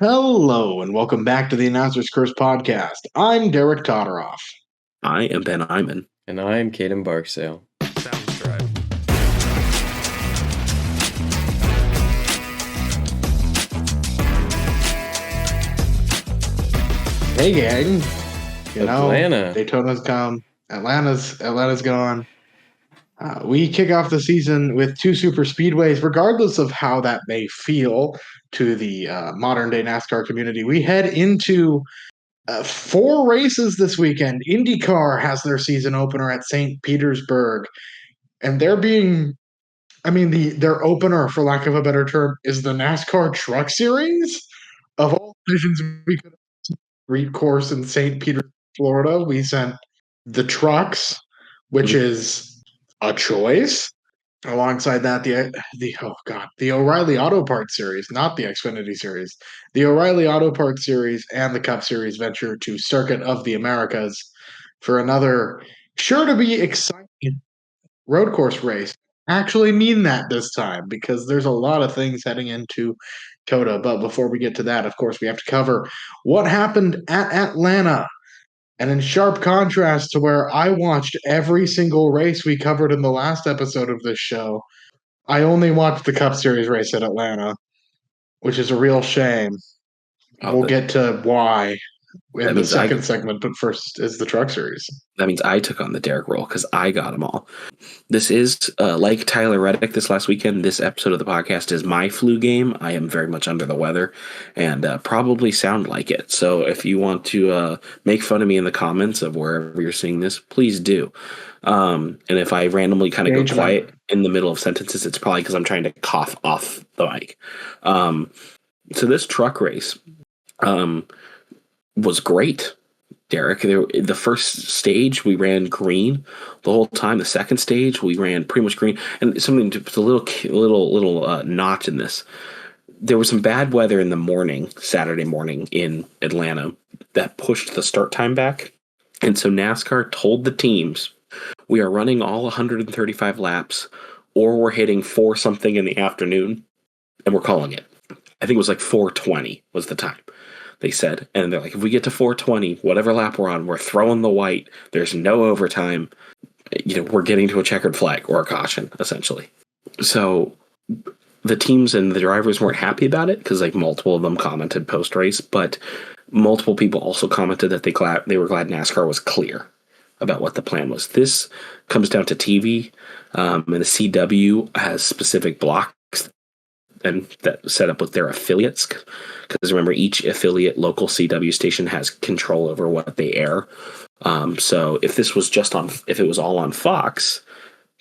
Hello, and welcome back to the Announcer's Curse podcast. I'm Derek Todoroff. I am Ben Iman. And I'm Caden Barksdale. Sounds Drive. Hey, gang. Atlanta. Daytona's come. Atlanta's gone. We kick off the season with two super speedways, regardless of how that may feel to the modern-day NASCAR community. We head into 4 races this weekend. IndyCar has their season opener at St. Petersburg, and their opener, for lack of a better term, is the NASCAR Truck Series. Of all divisions we could street course in St. Petersburg, Florida, we sent the trucks, which is a choice. Alongside that, the O'Reilly Auto Parts Series, not the Xfinity Series, the O'Reilly Auto Parts Series and the Cup Series venture to Circuit of the Americas for another sure to be exciting road course race. Actually mean that this time because there's a lot of things heading into COTA. But before we get to that, of course, we have to cover what happened at Atlanta. And in sharp contrast to where I watched every single race we covered in the last episode of this show, I only watched the Cup Series race at Atlanta, which is a real shame. We'll get to why in the second segment, but first is the Truck Series. That means I took on the Derek role because I got them all. This is, like Tyler Reddick this last weekend, this episode of the podcast is my flu game. I am very much under the weather and probably sound like it. So if you want to make fun of me in the comments of wherever you're seeing this, please do. And if I randomly kind of go quiet in the middle of sentences, it's probably because I'm trying to cough off the mic. So this truck race was great, Derek. The first stage we ran green the whole time. The second stage we ran pretty much green, and something just a little notch in this. There was some bad weather in the morning, Saturday morning in Atlanta, that pushed the start time back, and so NASCAR told the teams, we are running all 135 laps, or we're hitting 4 something in the afternoon, and we're calling it. I think it was like 4:20 was the time. They said, and they're like, if we get to 4:20, whatever lap we're on, we're throwing the white. There's no overtime. We're getting to a checkered flag or a caution, essentially. So the teams and the drivers weren't happy about it because like multiple of them commented post race, but multiple people also commented that they were glad NASCAR was clear about what the plan was. This comes down to TV, and the CW has specific blocks and that set up with their affiliates, because remember, each affiliate local CW station has control over what they air. So if this was if it was all on Fox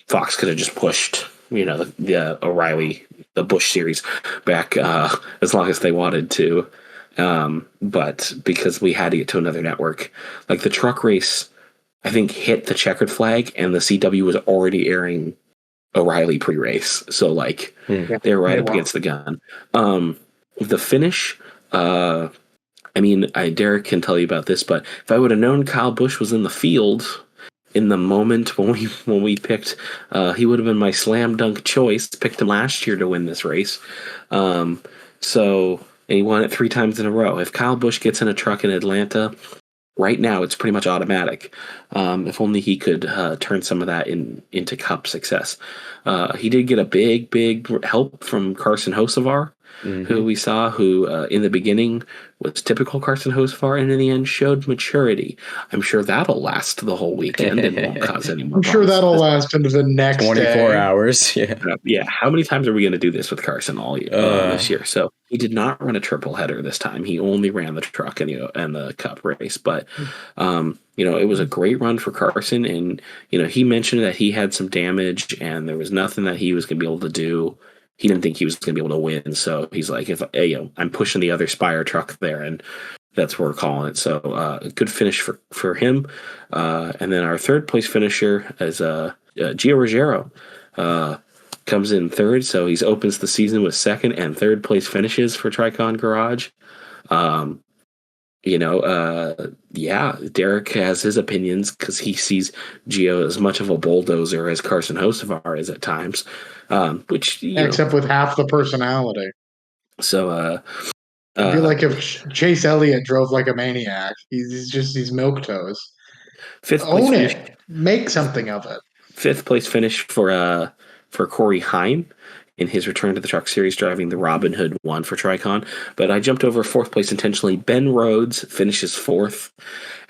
could have just pushed the O'Reilly, the Busch series back as long as they wanted to, but because we had to get to another network, like the truck race, I think hit the checkered flag and the CW was already airing O'Reilly pre-race, so like they're right up against the gun. The finish, Derek can tell you about this, but if I would have known Kyle Busch was in the field in the moment when we picked, he would have been my slam dunk choice. Picked him last year to win this race, and he won it 3 times in a row. If Kyle Busch gets in a truck in Atlanta right now, it's pretty much automatic. If only he could turn some of that into Cup success. He did get a big help from Carson Hocevar, who we saw, who in the beginning was typical Carson Hocevar, and in the end showed maturity. I'm sure that'll last the whole weekend and won't cause any more. I'm sure that'll last into the next 24 hours. Yeah. How many times are we going to do this with Carson all year, this year? So he did not run a triple header this time. He only ran the truck and the Cup race. But it was a great run for Carson, and he mentioned that he had some damage and there was nothing that he was going to be able to do. He didn't think he was going to be able to win, so he's like, I'm pushing the other Spire truck there, and that's what we're calling it. So a good finish for him. And then our third place finisher is Gio Ruggiero. Comes in third, so he opens the season with second and third place finishes for Tricon Garage. Derek has his opinions because he sees Gio as much of a bulldozer as Carson Hocevar is at times, except with half the personality. So It'd be like if Chase Elliott drove like a maniac. He's milquetoast. Fifth place Own finish. it. Make something of it. Fifth place finish for Corey Heim in his return to the Truck Series, driving the Robin Hood 1 for Tricon. But I jumped over fourth place intentionally. Ben Rhodes finishes fourth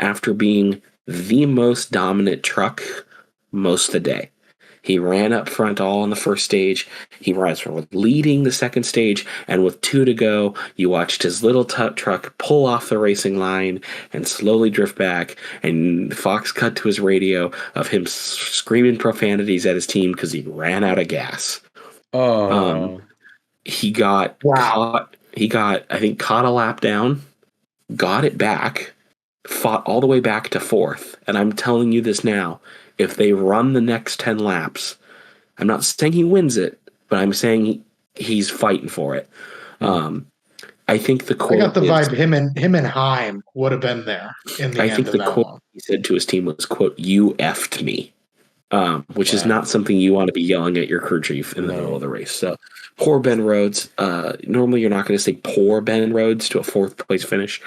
after being the most dominant truck most of the day. He ran up front all in the first stage. He was leading the second stage, and with 2 to go, you watched his little truck pull off the racing line and slowly drift back, and Fox cut to his radio of him screaming profanities at his team because he ran out of gas. He got caught. He got, I think, caught a lap down, got it back, fought all the way back to fourth, and I'm telling you this now. If they run the next 10 laps, I'm not saying he wins it, but I'm saying he's fighting for it. I think the quote I got the vibe him and Heim would have been there in the end think of the that quote one. he said to his team was, quote, "You effed me," which is not something you want to be yelling at your crew chief in the middle of the race. So poor Ben Rhodes. Normally you're not going to say poor Ben Rhodes to a fourth place finish,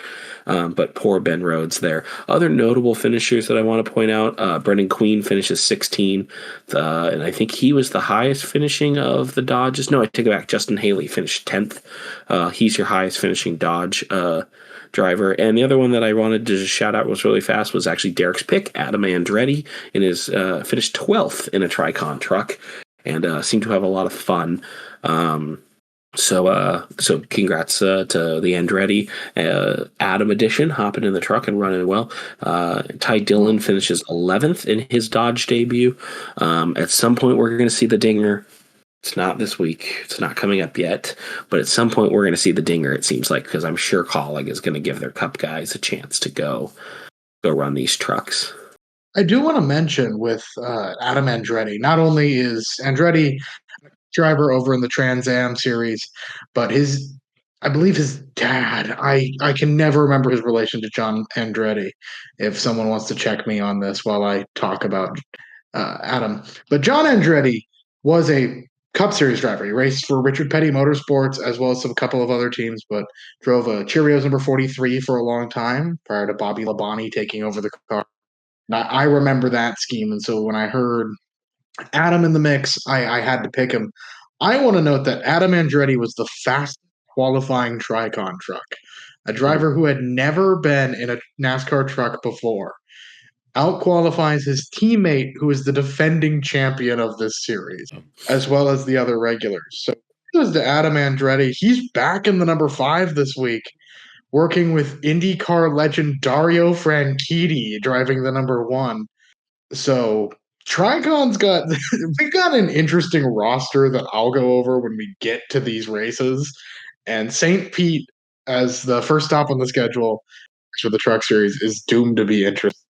but poor Ben Rhodes there. Other notable finishers that I want to point out, Brendan Queen finishes 16th, and I think he was the highest finishing of the Dodges. No, I take it back. Justin Haley finished 10th. He's your highest finishing Dodge driver. And the other one that I wanted to just shout out was really fast was actually Derek's pick, Adam Andretti, in his finished 12th in a Tricon truck, and seemed to have a lot of fun. So congrats to the Andretti Adam edition, hopping in the truck and running well. Ty Dillon finishes 11th in his Dodge debut. At some point, we're going to see the dinger. It's not this week. It's not coming up yet. But at some point, we're going to see the dinger, it seems like, because I'm sure Colleague is going to give their Cup guys a chance to go run these trucks. I do want to mention with Adam Andretti, not only is Andretti driver over in the Trans Am series, but I believe his dad, I can never remember his relation to John Andretti, if someone wants to check me on this while I talk about Adam. But John Andretti was a Cup Series driver. He raced for Richard Petty Motorsports as well as a couple of other teams, but drove a Cheerios number 43 for a long time prior to Bobby Labonte taking over the car. I remember that scheme, and so when I heard Adam in the mix, I had to pick him. I want to note that Adam Andretti was the fastest qualifying Tricon truck, a driver who had never been in a NASCAR truck before. Outqualifies his teammate, who is the defending champion of this series, as well as the other regulars. So kudos to Adam Andretti. He's back in the number 5 this week, working with IndyCar legend Dario Franchitti driving the number 1. So Tricon's we've got an interesting roster that I'll go over when we get to these races. And St. Pete, as the first stop on the schedule for the Truck Series, is doomed to be interesting.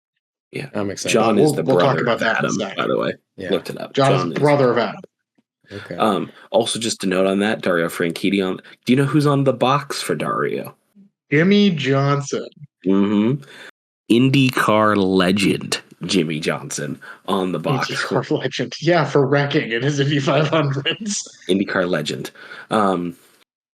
Yeah, I'm excited. John is the brother talk about of that Adam, by the way. Yeah. Looked it up. John is brother of Adam. Okay. Also, just to note on that, Dario Franchitti do you know who's on the box for Dario? Jimmy Johnson. Mm-hmm. IndyCar legend Jimmy Johnson on the box. IndyCar legend. Yeah, for wrecking in his Indy 500s. IndyCar legend.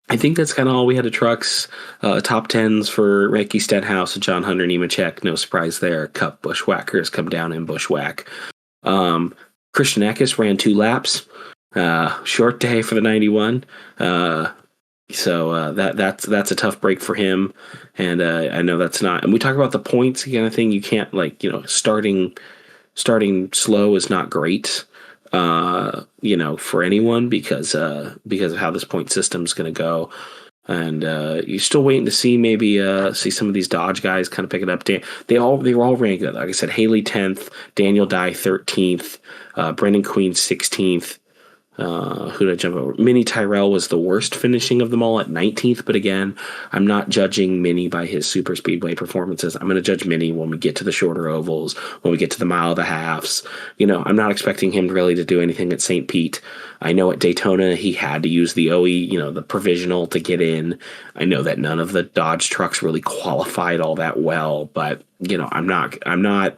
I think that's kind of all we had to trucks. Top 10s for Ricky Stenhouse, John Hunter, Nemechek. No surprise there. Cup Bushwhackers come down in Bushwhack. Christian Eckes ran 2 laps. Short day for the 91. So that's a tough break for him. And I know that's not. And we talk about the points again. I think you can't starting slow is not great. For anyone because of how this point system is going to go, and you're still waiting to see maybe see some of these Dodge guys kind of pick it up. They were all ranked. Like I said, Haley 10th, Daniel Dye 13th, Brendan Queen 16th. Who did I jump over? Minnie Tyrell was the worst finishing of them all at 19th, but again, I'm not judging Minnie by his super speedway performances. I'm going to judge Minnie when we get to the shorter ovals, when we get to the mile of the halves. I'm not expecting him really to do anything at St. Pete. I know at Daytona he had to use the OE, the provisional to get in. I know that none of the Dodge trucks really qualified all that well, but I'm not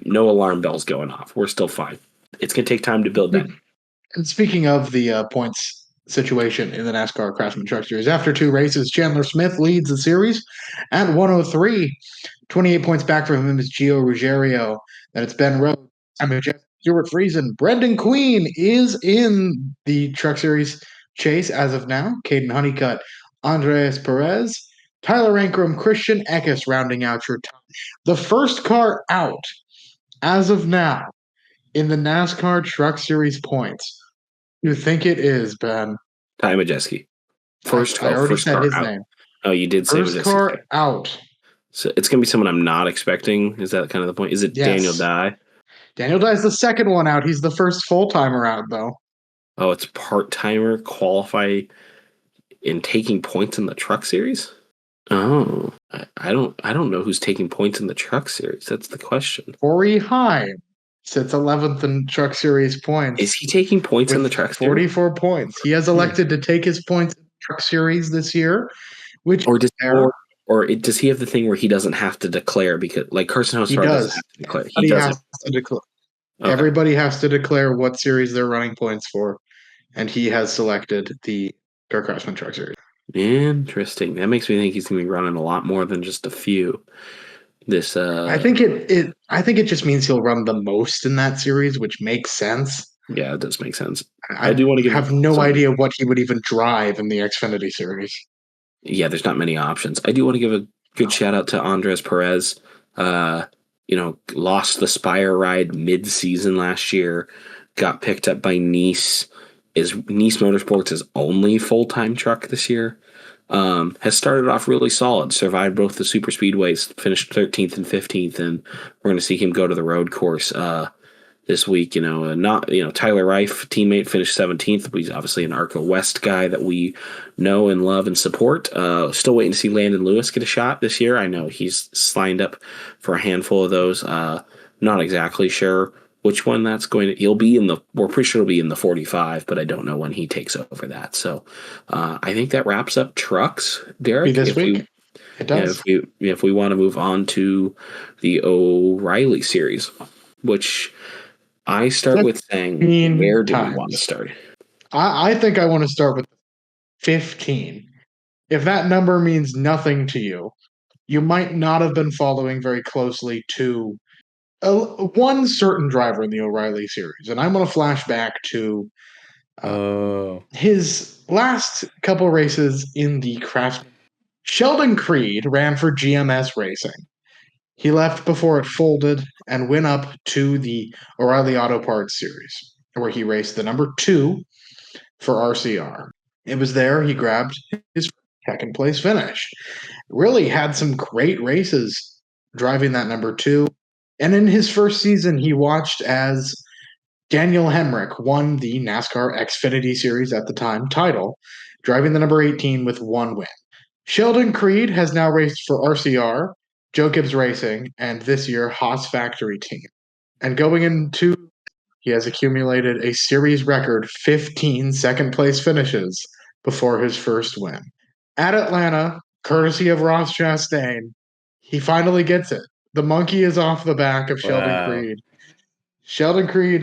no alarm bells going off. We're still fine. It's going to take time to build that. And speaking of the points situation in the NASCAR Craftsman Truck Series. After 2 races, Chandler Smith leads the series at 103. 28 points back from him is Gio Ruggiero. Then it's Ben Rhodes, Stuart Friesen. Brendan Queen is in the Truck Series chase as of now. Caden Honeycutt, Andres Perez, Tyler Ankrum, Christian Eckes rounding out your top. The first car out as of now in the NASCAR Truck Series points. You think it is, Ben? Ty Majeski. I already said his name. Oh, you did say First Majeski. car out. So it's going to be someone I'm not expecting. Is that kind of the point? Is it Daniel Dye? Daniel Dye's the second one out. He's the first full-timer out, though. Oh, it's part-timer qualify in taking points in the Truck Series? Oh, I don't know who's taking points in the Truck Series. That's the question. Corey Heim sits 11th in Truck Series points. Is he taking points in the Truck Series? 44 points. He has elected to take his points in the Truck Series this year, does he have the thing where he doesn't have to declare because, like, Carson Hocevar doesn't have to declare. He doesn't. Has to declare. Okay. Everybody has to declare what series they're running points for, and he has selected the Craftsman Truck Series. Interesting. That makes me think he's going to be running a lot more than just a few. I think it just means he'll run the most in that series, which makes sense. Yeah, it does make sense. I do want to have no idea what he would even drive in the Xfinity series. Yeah, there's not many options. I do want to give a good shout out to Andres Perez. Lost the Spire ride mid-season last year, got picked up by Nice. Is Nice Motorsports' only full-time truck this year. Has started off really solid, survived both the super speedways, finished 13th and 15th, and we're going to see him go to the road course this week. Tyler Reif, teammate, finished 17th. He's obviously an Arco West guy that we know and love and support. Still waiting to see Landon Lewis get a shot this year. I know he's signed up for a handful of those. Not exactly sure which one that's going to. We're pretty sure it'll be in the 45, but I don't know when he takes over that. So I think that wraps up trucks, Derek. This week. It does. Yeah, if we want to move on to the O'Reilly series, which I start with saying, where do we want to start? I think I want to start with 15. If that number means nothing to you, you might not have been following very closely to one certain driver in the O'Reilly series. And I'm going to flash back to his last couple races in the Craftsman. Sheldon Creed ran for GMS Racing. He left before it folded and went up to the O'Reilly Auto Parts series, where he raced the number 2 for RCR. It was there he grabbed his second place finish. Really had some great races driving that number 2. And in his first season, he watched as Daniel Hemrick won the NASCAR Xfinity Series at the time title, driving the number 18 with 1 win. Sheldon Creed has now raced for RCR, Joe Gibbs Racing, and this year Haas Factory Team. And going into, he has accumulated a series record 15 second-place finishes before his first win. At Atlanta, courtesy of Ross Chastain, he finally gets it. The monkey is off the back of Sheldon Creed. Sheldon Creed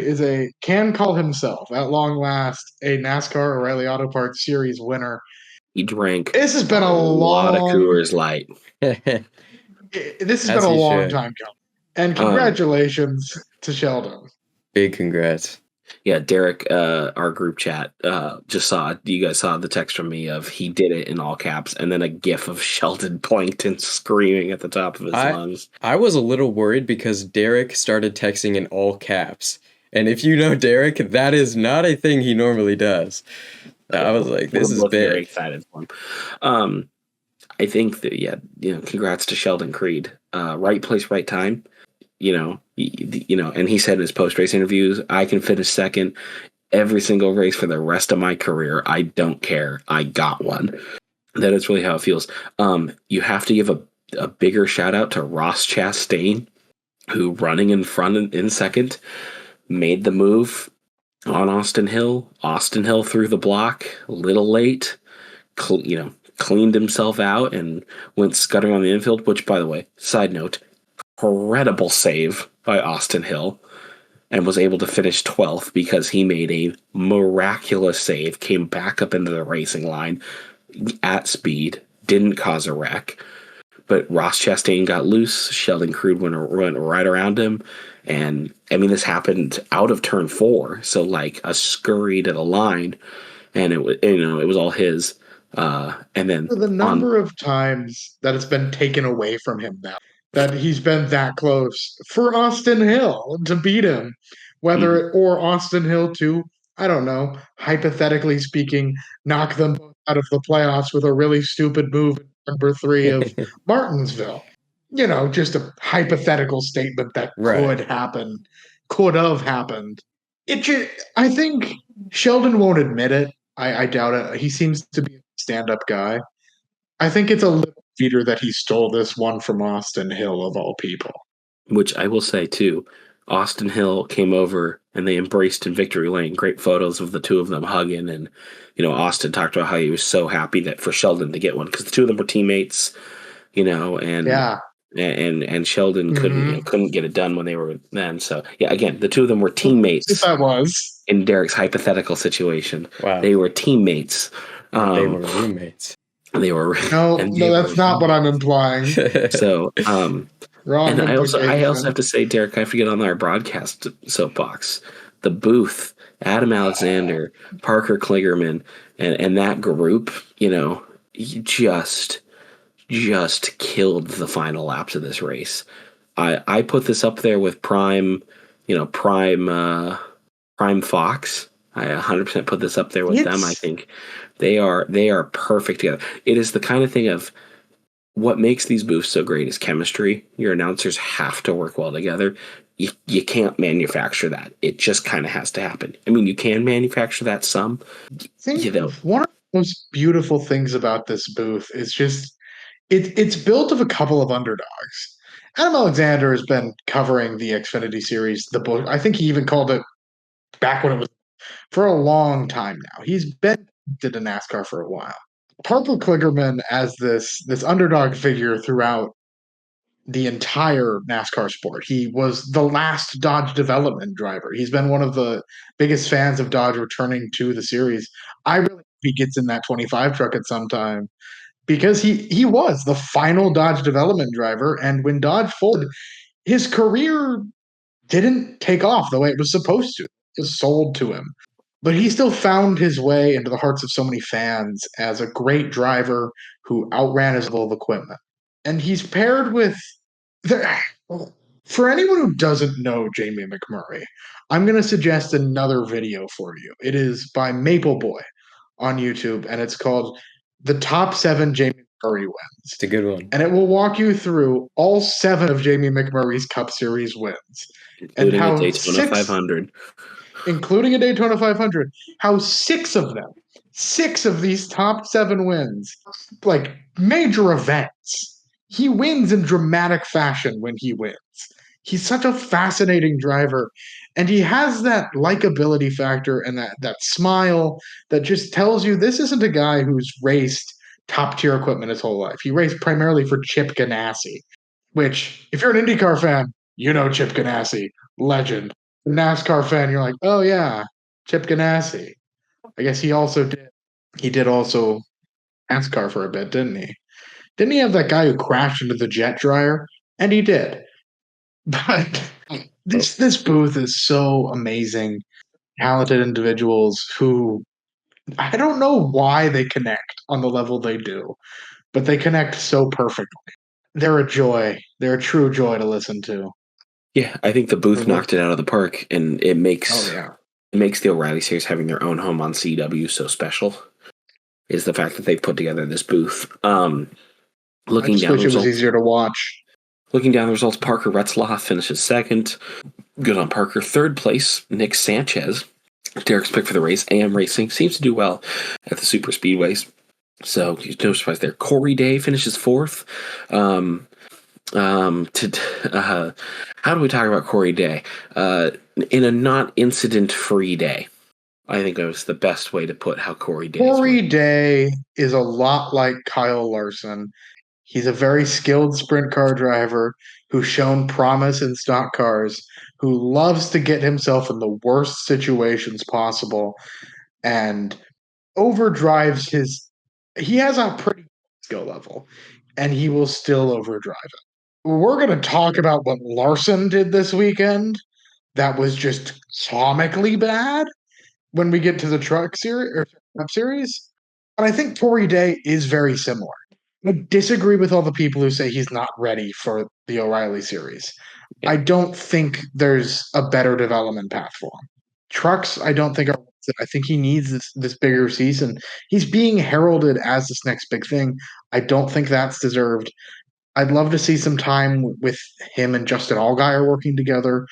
can call himself, at long last, a NASCAR O'Reilly Auto Parts Series winner. He drank. This has been a lot of Coors Light. This has been a long time coming. And congratulations to Sheldon. Big congrats. Yeah, Derek, our group chat, you guys saw the text from me of he did it in all caps, and then a gif of Sheldon Plankton screaming at the top of his lungs. I was a little worried because Derek started texting in all caps. And if you know Derek, that is not a thing he normally does. I was like, this is big. Very excited for him. I think that, congrats to Sheldon Creed. Right place, right time. And he said in his post-race interviews, I can finish second every single race for the rest of my career. I don't care. I got one. That is really how it feels. You have to give a bigger shout out to Ross Chastain, who running in front in second made the move on Austin Hill. Austin Hill through the block a little late, cleaned himself out and went scuttering on the infield, which, by the way, side note, incredible save by Austin Hill. and was able to finish 12th because he made a miraculous save, came back up into the racing line at speed, didn't cause a wreck. But Ross Chastain got loose. Sheldon Creed went right around him. And, I mean, this happened out of turn 4. So, like, a scurry to the line. And it was all his. And then For the number of times that it's been taken away from him now, that he's been that close for Austin Hill to beat him, or Austin Hill to, I don't know, hypothetically speaking, knock them both out of the playoffs with a really stupid move in number 3 of Martinsville. Just a hypothetical statement that Right. could have happened. I think Sheldon won't admit it. I doubt it. He seems to be a stand-up guy. I think it's a little cheater that he stole this one from Austin Hill, of all people. Which I will say, too, Austin Hill came over and they embraced in victory lane. Great photos of the two of them hugging. And, Austin talked about how he was so happy that for Sheldon to get one because the two of them were teammates, and Yeah. and Sheldon couldn't get it done when they were then. So, yeah, again, the two of them were teammates. Yes, that was. In Derek's hypothetical situation. Wow. They were teammates. They were roommates. They were. No, that's not what I'm implying. So, Wrong. And I also have to say, Derek, I forget on our broadcast soapbox, the booth, Adam Alexander, Parker Kligerman, and that group, just killed the final laps of this race. I put this up there with Prime Fox. I 100% put this up there with them. I think they are perfect together. It is the kind of thing of what makes these booths so great is chemistry. Your announcers have to work well together. You can't manufacture that. It just kind of has to happen. I mean, you can manufacture that some. One of the most beautiful things about this booth is just it's built of a couple of underdogs. Adam Alexander has been covering the Xfinity Series, the book. I think he even called it back when it was for a long time now. He's been to NASCAR for a while. Parker Kligerman as this underdog figure throughout the entire NASCAR sport. He was the last Dodge development driver. He's been one of the biggest fans of Dodge returning to the series. I really hope he gets in that 25 truck at some time because he was the final Dodge development driver. And when Dodge folded, his career didn't take off the way it was supposed to. It was sold to him. But he still found his way into the hearts of so many fans as a great driver who outran his level of equipment. And he's paired with for anyone who doesn't know Jamie McMurray, I'm going to suggest another video for you. It is by Maple Boy on YouTube, and it's called The Top 7 Jamie McMurray Wins. It's a good one. And it will walk you through all 7 of Jamie McMurray's Cup Series wins. Including a Daytona 500. Including a Daytona 500. How 6 of these top 7 wins, like major events, he wins in dramatic fashion when he wins. He's such a fascinating driver, and he has that likability factor and that smile that just tells you this isn't a guy who's raced top-tier equipment his whole life. He raced primarily for Chip Ganassi, which, if you're an IndyCar fan, you know Chip Ganassi, legend. A NASCAR fan, you're like, oh yeah, Chip Ganassi. I guess he did also NASCAR for a bit, didn't he? Didn't he have that guy who crashed into the jet dryer? And he did. But this booth is so amazing. Talented individuals who I don't know why they connect on the level they do, but they connect so perfectly. They're a joy. They're a true joy to listen to. Yeah, I think the booth knocked it out of the park, and it makes it makes the O'Reilly series having their own home on CW so special. Is the fact that they've put together this booth. Looking down, wish it was easier to watch. Looking down the results, Parker Retzlaff finishes second. Good on Parker. Third place, Nick Sanchez. Derek's pick for the race. AM Racing seems to do well at the super speedways, so no surprise there. Corey Day finishes fourth. How do we talk about Corey Day? In a not incident-free day. I think that was the best way to put how Corey Day. Corey Day is a lot like Kyle Larson. He's a very skilled sprint car driver who's shown promise in stock cars, who loves to get himself in the worst situations possible and overdrives his. He has a pretty skill level, and he will still overdrive it. We're going to talk about what Larson did this weekend. That was just comically bad when we get to the truck series or Cup series. And I think Tory Day is very similar. I disagree with all the people who say he's not ready for the O'Reilly series. Yeah. I don't think there's a better development path for him. Trucks, I don't think are. I think he needs this bigger season. He's being heralded as this next big thing. I don't think that's deserved. I'd love to see some time with him and Justin Allgaier working together.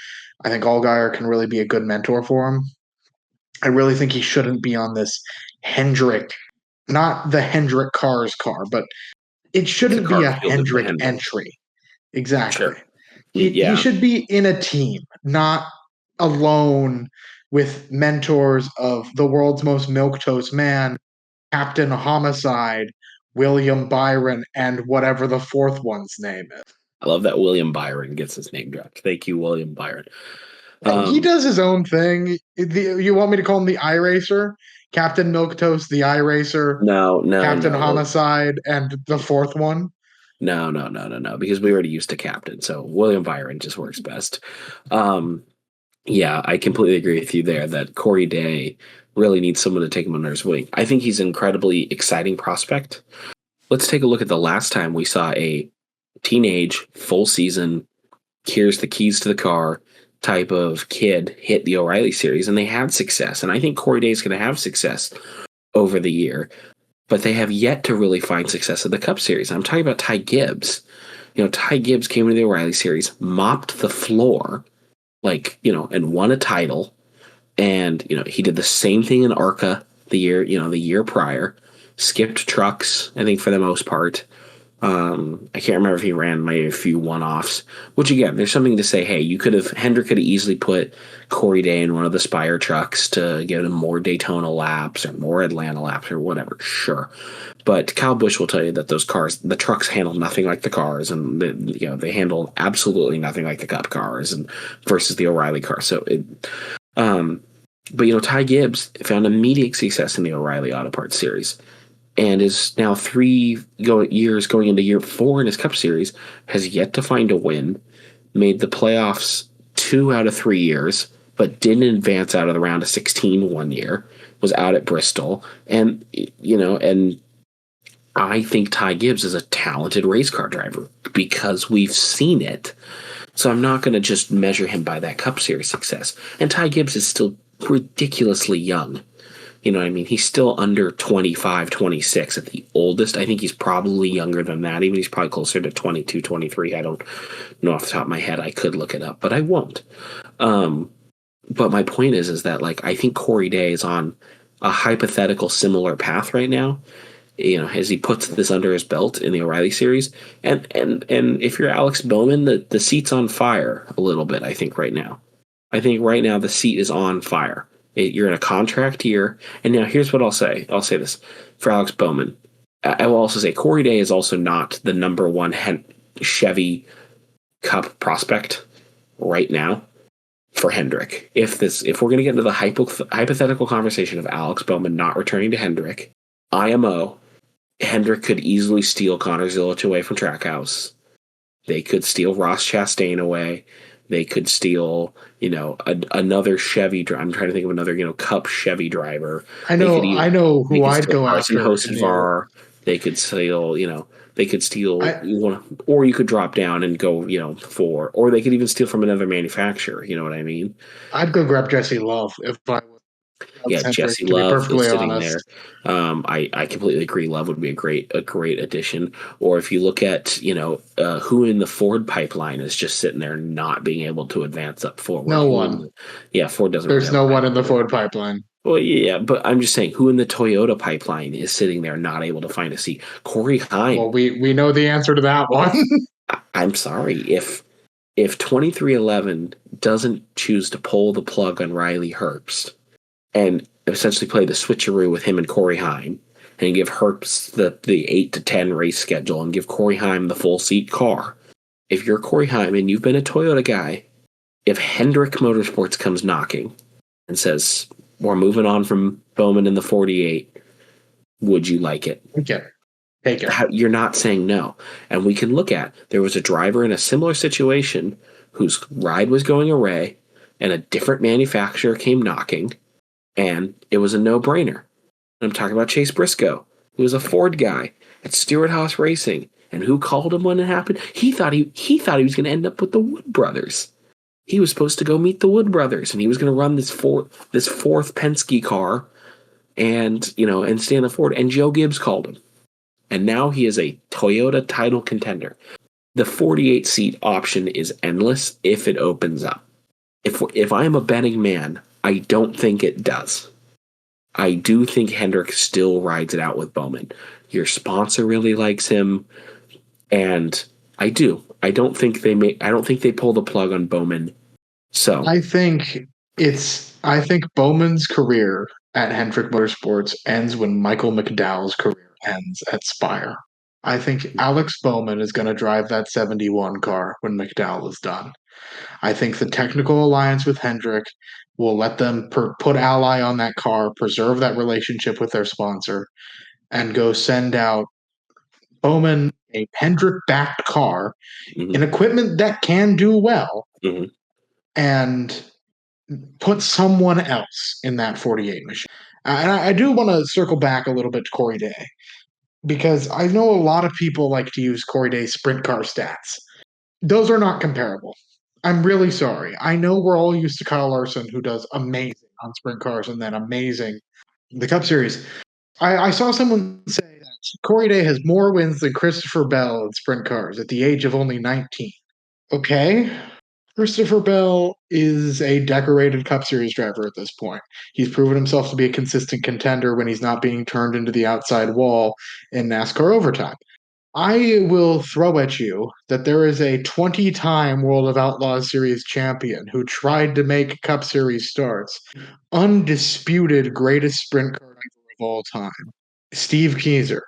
I think Allgaier can really be a good mentor for him. I really think he shouldn't be on this Hendrick, not the Hendrick Cars car, but it shouldn't be a Hendrick entry. Exactly. Sure. He should be in a team, not alone with mentors of the world's most milquetoast man, Captain Homicide, William Byron, and whatever the fourth one's name is. I love that William Byron gets his name dropped. Thank you, William Byron. He does his own thing. You want me to call him the iRacer? Captain Milquetoast, the iRacer? No. Captain Homicide, and the fourth one? No, because we already used to Captain, so William Byron just works best. Yeah, I completely agree with you there that Corey Day really needs someone to take him under his wing. I think he's an incredibly exciting prospect. Let's take a look at the last time we saw a teenage, full season, here's the keys to the car type of kid hit the O'Reilly series, and they had success. And I think Corey Day is going to have success over the year, but they have yet to really find success in the Cup series. I'm talking about Ty Gibbs. Ty Gibbs came into the O'Reilly series, mopped the floor, and won a title. And, he did the same thing in ARCA the year prior, skipped trucks, I think, for the most part. I can't remember if he ran maybe a few one-offs, which again, there's something to say, hey, Hendrick could have easily put Corey Day in one of the Spire trucks to give him more Daytona laps or more Atlanta laps or whatever. Sure. But Kyle Busch will tell you that the trucks handle nothing like the cars, and they handle absolutely nothing like the Cup cars and versus the O'Reilly car. So but Ty Gibbs found immediate success in the O'Reilly Auto Parts series, and is now 3 years going into year 4 in his Cup series, has yet to find a win, made the playoffs 2 out of 3 years, but didn't advance out of the round of 16 one year, was out at Bristol. And I think Ty Gibbs is a talented race car driver because we've seen it. So I'm not going to just measure him by that Cup series success. And Ty Gibbs is still ridiculously young. He's still under 25, 26 at the oldest. I think he's probably younger than that. Even he's probably closer to 22, 23. I don't know off the top of my head. I could look it up, but I won't. But my point is that I think Corey Day is on a hypothetical similar path right now. As he puts this under his belt in the O'Reilly series, and if you're Alex Bowman, the seat's on fire a little bit. I think right now the seat is on fire. You're in a contract year. And now here's what I'll say. I'll say this for Alex Bowman. I will also say Corey Day is also not the number one Chevy Cup prospect right now for Hendrick. If we're going to get into the hypothetical conversation of Alex Bowman not returning to Hendrick, IMO, Hendrick could easily steal Connor Zilic away from Trackhouse. They could steal Ross Chastain away. They could steal, another Chevy. I'm trying to think of another, Cup Chevy driver. I know who I'd go after. Carson Hocevar. They could steal, or you could drop down and go, for, or they could even steal from another manufacturer. You know what I mean? I'd go grab Jesse Love if I was. Jesse Love is sitting there. I completely agree. Love would be a great addition. Or if you look at who in the Ford pipeline is just sitting there not being able to advance up forward. No one. Ford doesn't. There's no one in the Ford pipeline. Well, yeah, but I'm just saying, who in the Toyota pipeline is sitting there not able to find a seat? Corey Heim. Well, we know the answer to that one. I'm sorry if 2311 doesn't choose to pull the plug on Riley Herbst and essentially play the switcheroo with him and Corey Heim and give Herbst the 8 to 10 race schedule and give Corey Heim the full seat car. If you're Corey Heim and you've been a Toyota guy if Hendrick Motorsports comes knocking and says, we're moving on from Bowman in the 48, would you like it? Okay. Take it. You're not saying no. And we can look at, there was a driver in a similar situation whose ride was going away and a different manufacturer came knocking, and it was a no-brainer. I'm talking about Chase Briscoe, who was a Ford guy at Stewart-Haas Racing. And who called him when it happened? He thought he was going to end up with the Wood brothers. He was supposed to go meet the Wood brothers, and he was going to run this fourth Penske car, and stay in the Ford. And Joe Gibbs called him, and now he is a Toyota title contender. The 48-seat option is endless if it opens up. If I am a betting man, I don't think it does. I do think Hendrick still rides it out with Bowman. Your sponsor really likes him, and I do. I don't think they pull the plug on Bowman. So I think Bowman's career at Hendrick Motorsports ends when Michael McDowell's career ends at Spire. I think Alex Bowman is going to drive that 71 car when McDowell is done. I think the technical alliance with Hendrick will let them put Ally on that car, preserve that relationship with their sponsor, and go send out Bowman a Hendrick-backed car in equipment that can do well, and put someone else in that 48 machine. And I do want to circle back a little bit to Corey Day, because I know a lot of people like to use Corey Day's sprint car stats. Those are not comparable. I'm really sorry. I know we're all used to Kyle Larson, who does amazing on sprint cars and then amazing in the Cup Series. I saw someone say that Corey Day has more wins than Christopher Bell in sprint cars at the age of only 19. Okay. Christopher Bell is a decorated Cup Series driver at this point. He's proven himself to be a consistent contender when he's not being turned into the outside wall in NASCAR overtime. I will throw at you that there is a 20-time World of Outlaws Series champion who tried to make Cup Series starts. Undisputed greatest sprint car driver of all time. Steve Kieser.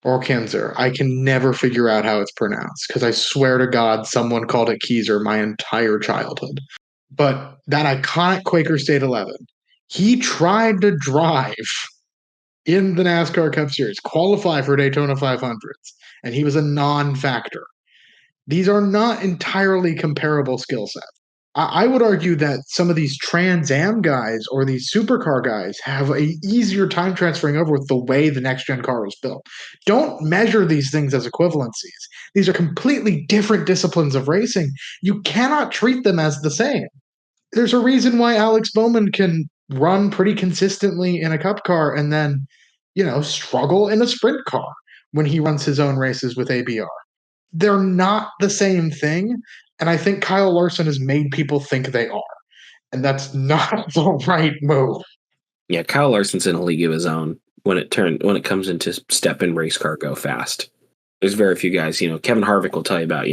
Or Kinzer. I can never figure out how it's pronounced, because I swear to God someone called it Kieser my entire childhood. But that iconic Quaker State 11, he tried to drive in the NASCAR Cup Series, qualify for Daytona 500s, and he was a non-factor. These are not entirely comparable skill sets. I would argue that some of these Trans Am guys or these supercar guys have a easier time transferring over with the way the next gen car was built. Don't measure these things as equivalencies. These are completely different disciplines of racing. You cannot treat them as the same. There's a reason why Alex Bowman can run pretty consistently in a cup car and then, struggle in a sprint car when he runs his own races with ABR. They're not the same thing. And I think Kyle Larson has made people think they are. And that's not the right move. Yeah, Kyle Larson's in a league of his own when it comes into step in race car go fast. There's very few guys, Kevin Harvick will tell you about,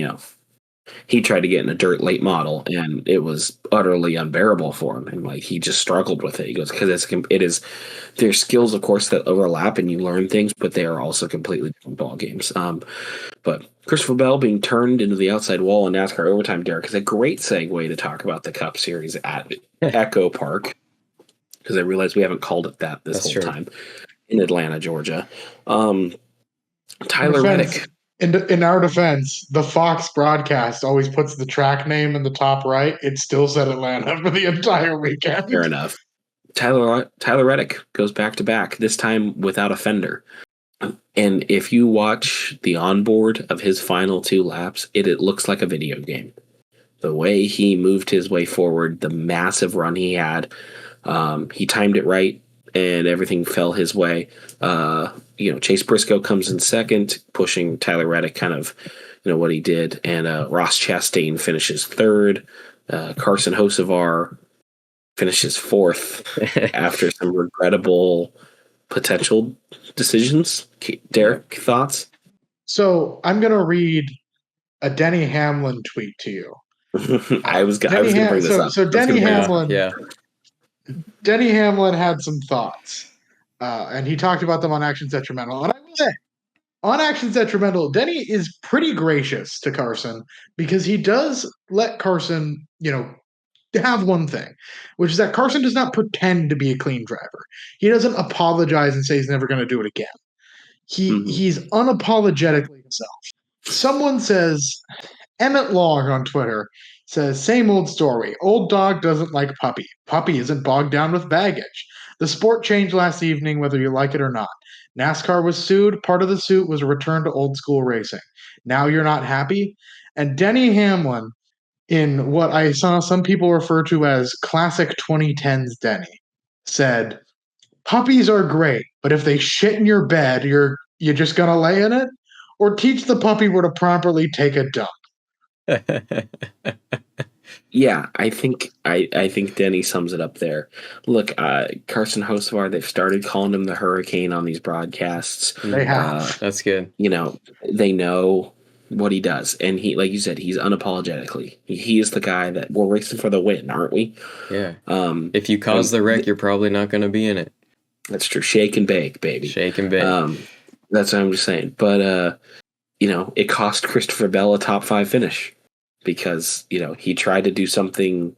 he tried to get in a dirt late model and it was utterly unbearable for him. And he just struggled with it. He goes, because there's skills, of course, that overlap and you learn things, but they are also completely different ball games. But Christopher Bell being turned into the outside wall in NASCAR overtime, Derek, is a great segue to talk about the Cup Series at Echo Park, because I realize we haven't called it that this whole time, in Atlanta, Georgia. Tyler Reddick. In our defense, the Fox broadcast always puts the track name in the top right. It still said Atlanta for the entire weekend. Fair enough. Tyler Reddick goes back-to-back, this time without a fender. And if you watch the onboard of his final 2 laps, it looks like a video game. The way he moved his way forward, the massive run he had, he timed it right, and everything fell his way. Chase Briscoe comes in second, pushing Tyler Reddick kind of, what he did. And Ross Chastain finishes third. Carson Hocevar finishes fourth after some regrettable potential decisions. Derek, thoughts? So I'm going to read a Denny Hamlin tweet to you. I was going to bring this up. So Denny Hamlin had some thoughts, and he talked about them on Actions Detrimental. And I will say, on Actions Detrimental, Denny is pretty gracious to Carson, because he does let Carson, have one thing, which is that Carson does not pretend to be a clean driver. He doesn't apologize and say he's never going to do it again. He's unapologetically himself. Someone says, Emmett Long on Twitter says, same old story. Old dog doesn't like puppy. Puppy isn't bogged down with baggage. The sport changed last evening, whether you like it or not. NASCAR was sued. Part of the suit was a return to old school racing. Now you're not happy? And Denny Hamlin, in what I saw some people refer to as classic 2010s Denny, said, puppies are great, but if they shit in your bed, you just gonna lay in it? Or teach the puppy where to properly take a dump. Yeah, I think Denny sums it up there. Look, Carson Hocevar, they've started calling him the Hurricane on these broadcasts. They have. That's good. They know what he does, and he, like you said, he's unapologetically. He is the guy that we're racing for the win, aren't we? Yeah. If you cause the wreck, you're probably not going to be in it. That's true. Shake and bake, baby. Shake and bake. That's what I'm just saying. But it cost Christopher Bell a top 5 finish because he tried to do something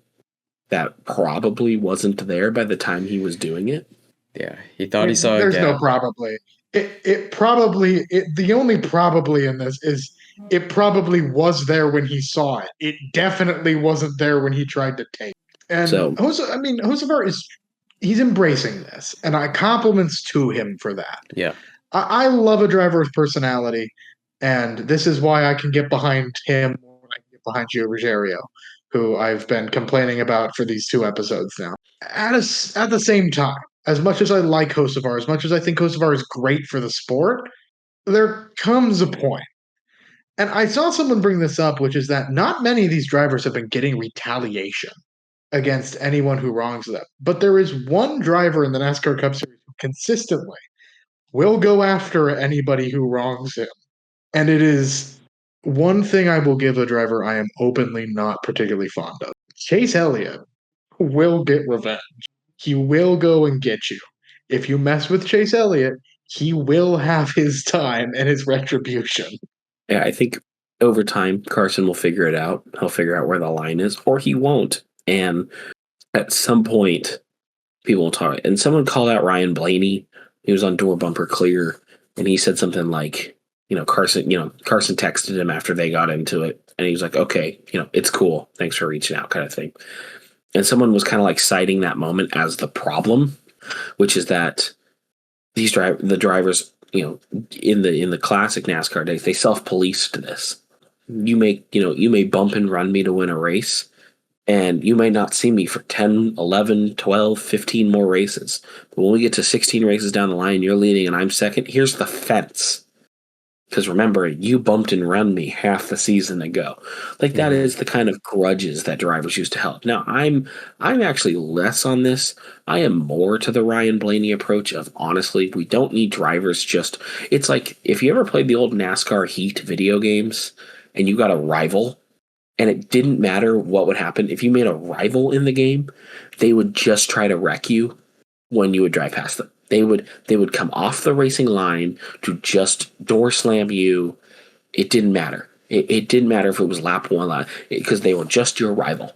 that probably wasn't there by the time he was doing it. Yeah, he thought he saw it. There's no probably. The only probably in this is it probably was there when he saw it. It definitely wasn't there when he tried to take it. And Hocevar he's embracing this, and I compliments to him for that. Yeah. I love a driver with personality, and this is why I can get behind him more than I can get behind Gio Ruggiero, who I've been complaining about for these 2 episodes now. At the same time, as much as I like Hocevar, as much as I think Hocevar is great for the sport, there comes a point. And I saw someone bring this up, which is that not many of these drivers have been getting retaliation against anyone who wrongs them. But there is one driver in the NASCAR Cup Series who consistently will go after anybody who wrongs him. And it is one thing I will give a driver I am openly not particularly fond of. Chase Elliott will get revenge. He will go and get you. If you mess with Chase Elliott, he will have his time and his retribution. Yeah, I think over time, Carson will figure it out. He'll figure out where the line is, or he won't. And at some point, people will talk. And someone called out Ryan Blaney. He was on Door Bumper Clear, and he said something like, Carson texted him after they got into it, and he was like, okay, it's cool. Thanks for reaching out, kind of thing. And someone was kind of like citing that moment as the problem, which is that the drivers, in the classic NASCAR days, they self-policed this. You may bump and run me to win a race, and you may not see me for 10, 11, 12, 15 more races. But when we get to 16 races down the line, you're leading and I'm second, here's the fence. Because remember, you bumped and run me half the season ago. Like, that is the kind of grudges that drivers used to help. Now, I'm actually less on this. I am more to the Ryan Blaney approach of, honestly, we don't need drivers just... It's like, if you ever played the old NASCAR Heat video games, and you got a rival, and it didn't matter what would happen. If you made a rival in the game, they would just try to wreck you when you would drive past them. They would come off the racing line to just door slam you. It didn't matter. It didn't matter if it was lap 1, because they were just your rival.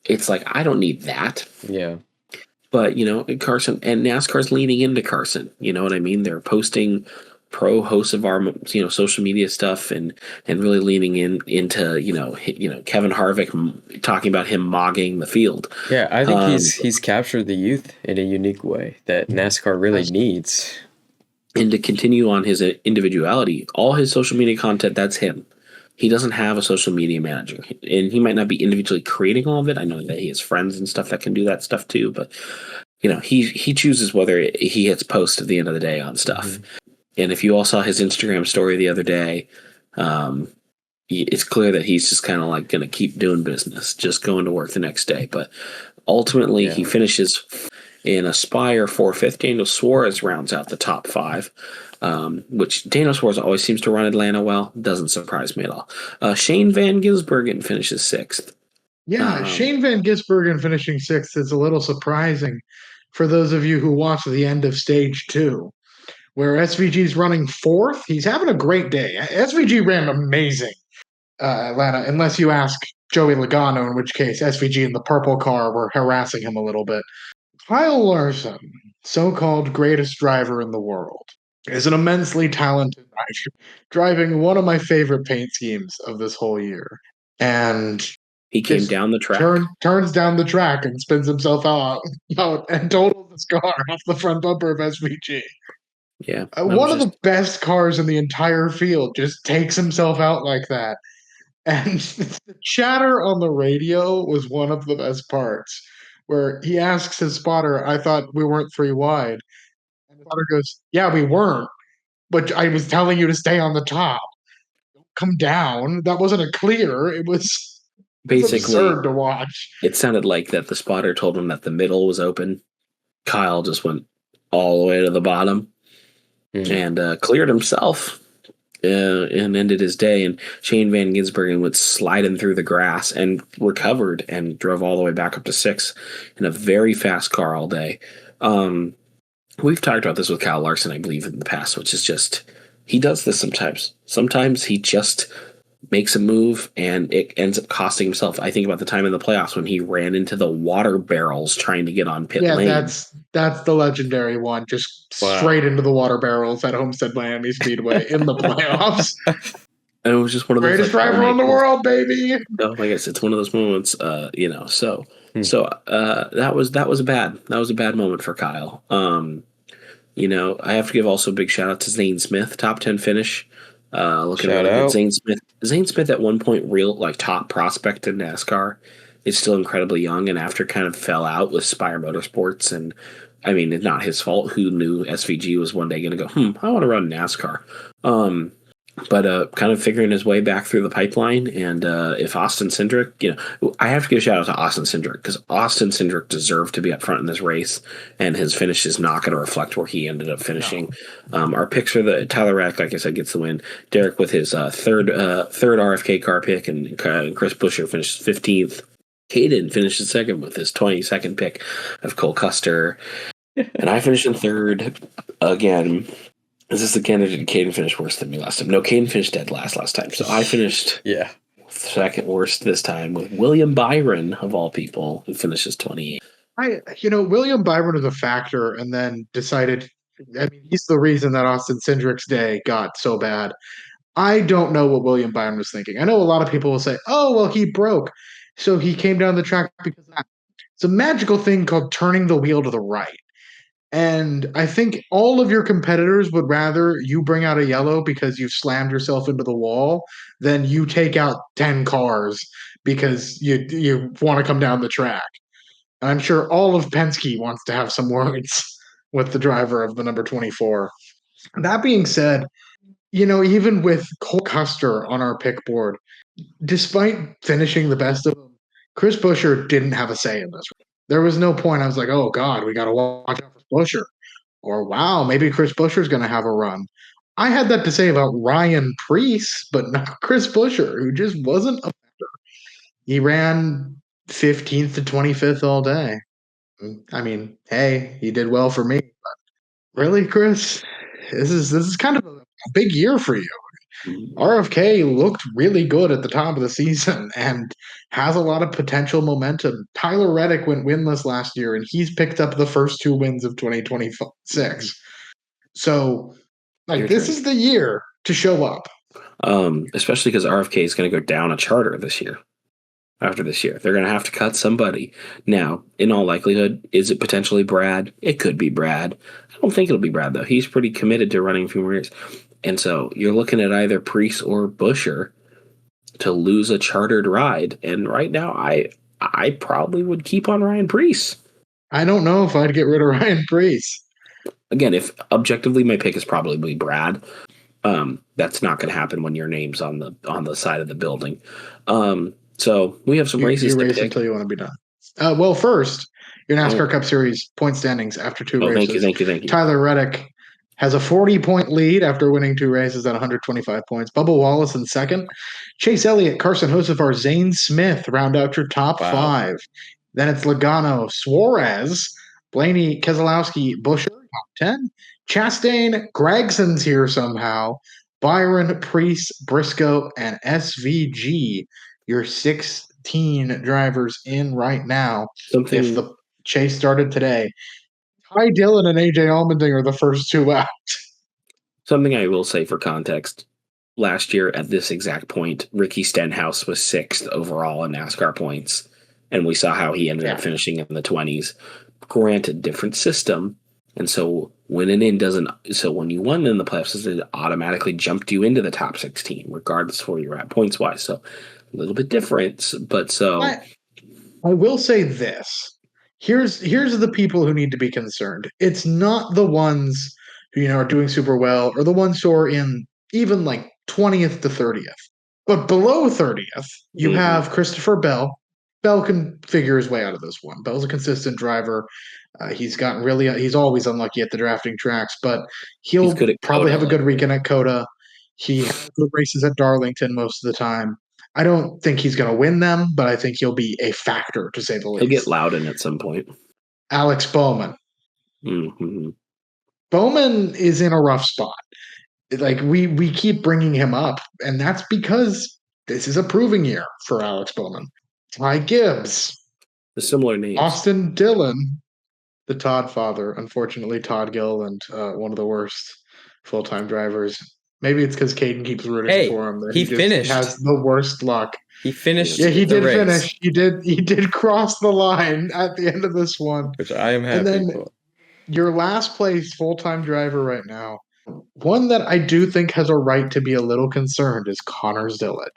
It's like, I don't need that. Yeah. But, Carson, and NASCAR's leaning into Carson. You know what I mean? They're posting pro Hocevar, social media stuff and really leaning into, Kevin Harvick talking about him mogging the field. Yeah, I think he's captured the youth in a unique way that NASCAR really needs. And to continue on his individuality, all his social media content, that's him. He doesn't have a social media manager, and he might not be individually creating all of it. I know that he has friends and stuff that can do that stuff too, but he chooses whether he hits post at the end of the day on stuff. Mm-hmm. And if you all saw his Instagram story the other day, it's clear that he's just kind of like going to keep doing business, just going to work the next day. But ultimately, he finishes in a Spire 4/5. Daniel Suarez rounds out the top 5, which Daniel Suarez always seems to run Atlanta well. Doesn't surprise me at all. Shane Van Gisbergen finishes 6th. Yeah, Shane Van Gisbergen finishing 6th is a little surprising for those of you who watched the end of Stage 2. Where SVG's running 4th, he's having a great day. SVG ran amazing, Atlanta, unless you ask Joey Logano, in which case SVG and the purple car were harassing him a little bit. Kyle Larson, so-called greatest driver in the world, is an immensely talented driver, driving one of my favorite paint schemes of this whole year. And He came just down the track. turns down the track and spins himself out and totals this car off the front bumper of SVG. Yeah. One of the best cars in the entire field just takes himself out like that. And the chatter on the radio was one of the best parts, where he asks his spotter, I thought we weren't 3 wide. And the spotter goes, yeah, we weren't, but I was telling you to stay on the top. Don't come down. That wasn't a clear. It was basically absurd to watch. It sounded like that the spotter told him that the middle was open. Kyle just went all the way to the bottom and cleared himself and ended his day. And Shane Van Gisbergen went sliding through the grass and recovered and drove all the way back up to 6 in a very fast car all day. We've talked about this with Kyle Larson, I believe, in the past, which is just, he does this sometimes. Sometimes he just makes a move and it ends up costing himself. I think about the time in the playoffs when he ran into the water barrels trying to get on pit lane. That's the legendary one, just straight into the water barrels at Homestead Miami Speedway in the playoffs. And it was just one of those greatest driver in the world, baby. No, I guess it's one of those moments, So that was a bad moment for Kyle. I have to give also a big shout out to Zane Smith, top 10 finish. Looking at Zane Smith at one point, real top prospect in NASCAR, is still incredibly young, and after kind of fell out with Spire Motorsports, and I mean, it's not his fault. Who knew SVG was one day going to go, I want to run NASCAR. But kind of figuring his way back through the pipeline. And if Austin Cindric, I have to give a shout out to Austin Cindric, because Austin Cindric deserved to be up front in this race, and his finish is not going to reflect where he ended up finishing. No. Our picks are the Tyler Reddick, like I said, gets the win. Derek with his third RFK car pick, and Chris Buescher finishes 15th. Caden finishes second with his 22nd pick of Cole Custer. And I finished in third again. Is this again, or did Caden finish worse than me last time? No, Caden finished dead last time. So I finished second worst this time with William Byron, of all people, who finishes 28. William Byron was a factor and then decided, he's the reason that Austin Cindric's day got so bad. I don't know what William Byron was thinking. I know a lot of people will say, oh, well, he broke, so he came down the track because of that. It's a magical thing called turning the wheel to the right. And I think all of your competitors would rather you bring out a yellow because you've slammed yourself into the wall than you take out 10 cars because you want to come down the track. And I'm sure all of Penske wants to have some words with the driver of the number 24. That being said, even with Cole Custer on our pick board, despite finishing the best of them, Chris Buescher didn't have a say in this. There was no point I was like, oh, God, we got to watch out for Buescher. Or, wow, maybe Chris Buescher's going to have a run. I had that to say about Ryan Preece, but not Chris Buescher, who just wasn't a factor. He ran 15th to 25th all day. I mean, hey, he did well for me. But really, Chris, this is kind of a big year for you. RFK looked really good at the top of the season and has a lot of potential momentum. Tyler Reddick went winless last year, and he's picked up the first 2 wins of 2026. So, this is the year to show up. Especially because RFK is going to go down a charter this year. After this year, they're going to have to cut somebody. Now, in all likelihood, is it potentially Brad? It could be Brad. I don't think it'll be Brad, though. He's pretty committed to running a few more years. And so you're looking at either Preece or Buescher to lose a chartered ride. And right now, I probably would keep on Ryan Preece. I don't know if I'd get rid of Ryan Preece. Again, if objectively my pick is probably Brad, that's not going to happen when your name's on the side of the building. So we have some races. You race until you want to be done. Well, first, your NASCAR Cup Series point standings after 2 races. Thank you. Tyler Reddick has a 40-point lead after winning 2 races at 125 points. Bubba Wallace in second. Chase Elliott, Carson Hocevar, Zane Smith round out your top 5. Then it's Logano, Suarez, Blaney, Keselowski, Buescher, top 10. Chastain, Gregson's here somehow. Byron, Preece, Briscoe, and SVG, your 6 drivers in right now. Something If the chase started today, Ty Dillon and AJ Allmendinger are the first two out. something I will say for context. Last year at this exact point, Ricky Stenhouse was 6th overall in NASCAR points, and we saw how he ended up finishing in the 20s. Granted, different system, and so winning in doesn't. So when you won in the playoffs, it automatically jumped you into the top 16, regardless of where you're at points wise. So a little bit different, but so I will say this: here's the people who need to be concerned. It's not the ones who are doing super well, or the ones who are in even like 20th to 30th. But below 30th, you have Christopher Bell. Bell can figure his way out of this one. Bell's a consistent driver. He's always unlucky at the drafting tracks, but he'll good at probably Coda, have a good weekend at Coda. He has good races at Darlington most of the time. I don't think he's going to win them, but I think he'll be a factor, to say the least. He'll get Loudon at some point. Alex Bowman. Mm-hmm. Bowman is in a rough spot. Like we keep bringing him up, and that's because this is a proving year for Alex Bowman. Ty Gibbs. The similar names. Austin Dillon, the Todd father. Unfortunately, Todd Gilliland, one of the worst full-time drivers. Maybe it's because Caden keeps rooting for him. That he finished. Has the worst luck. He finished. Yeah, he did race. finish. He did cross the line at the end of this one, which I am happy and then for. Your last place full-time driver right now, one that I do think has a right to be a little concerned, is Connor Zilic.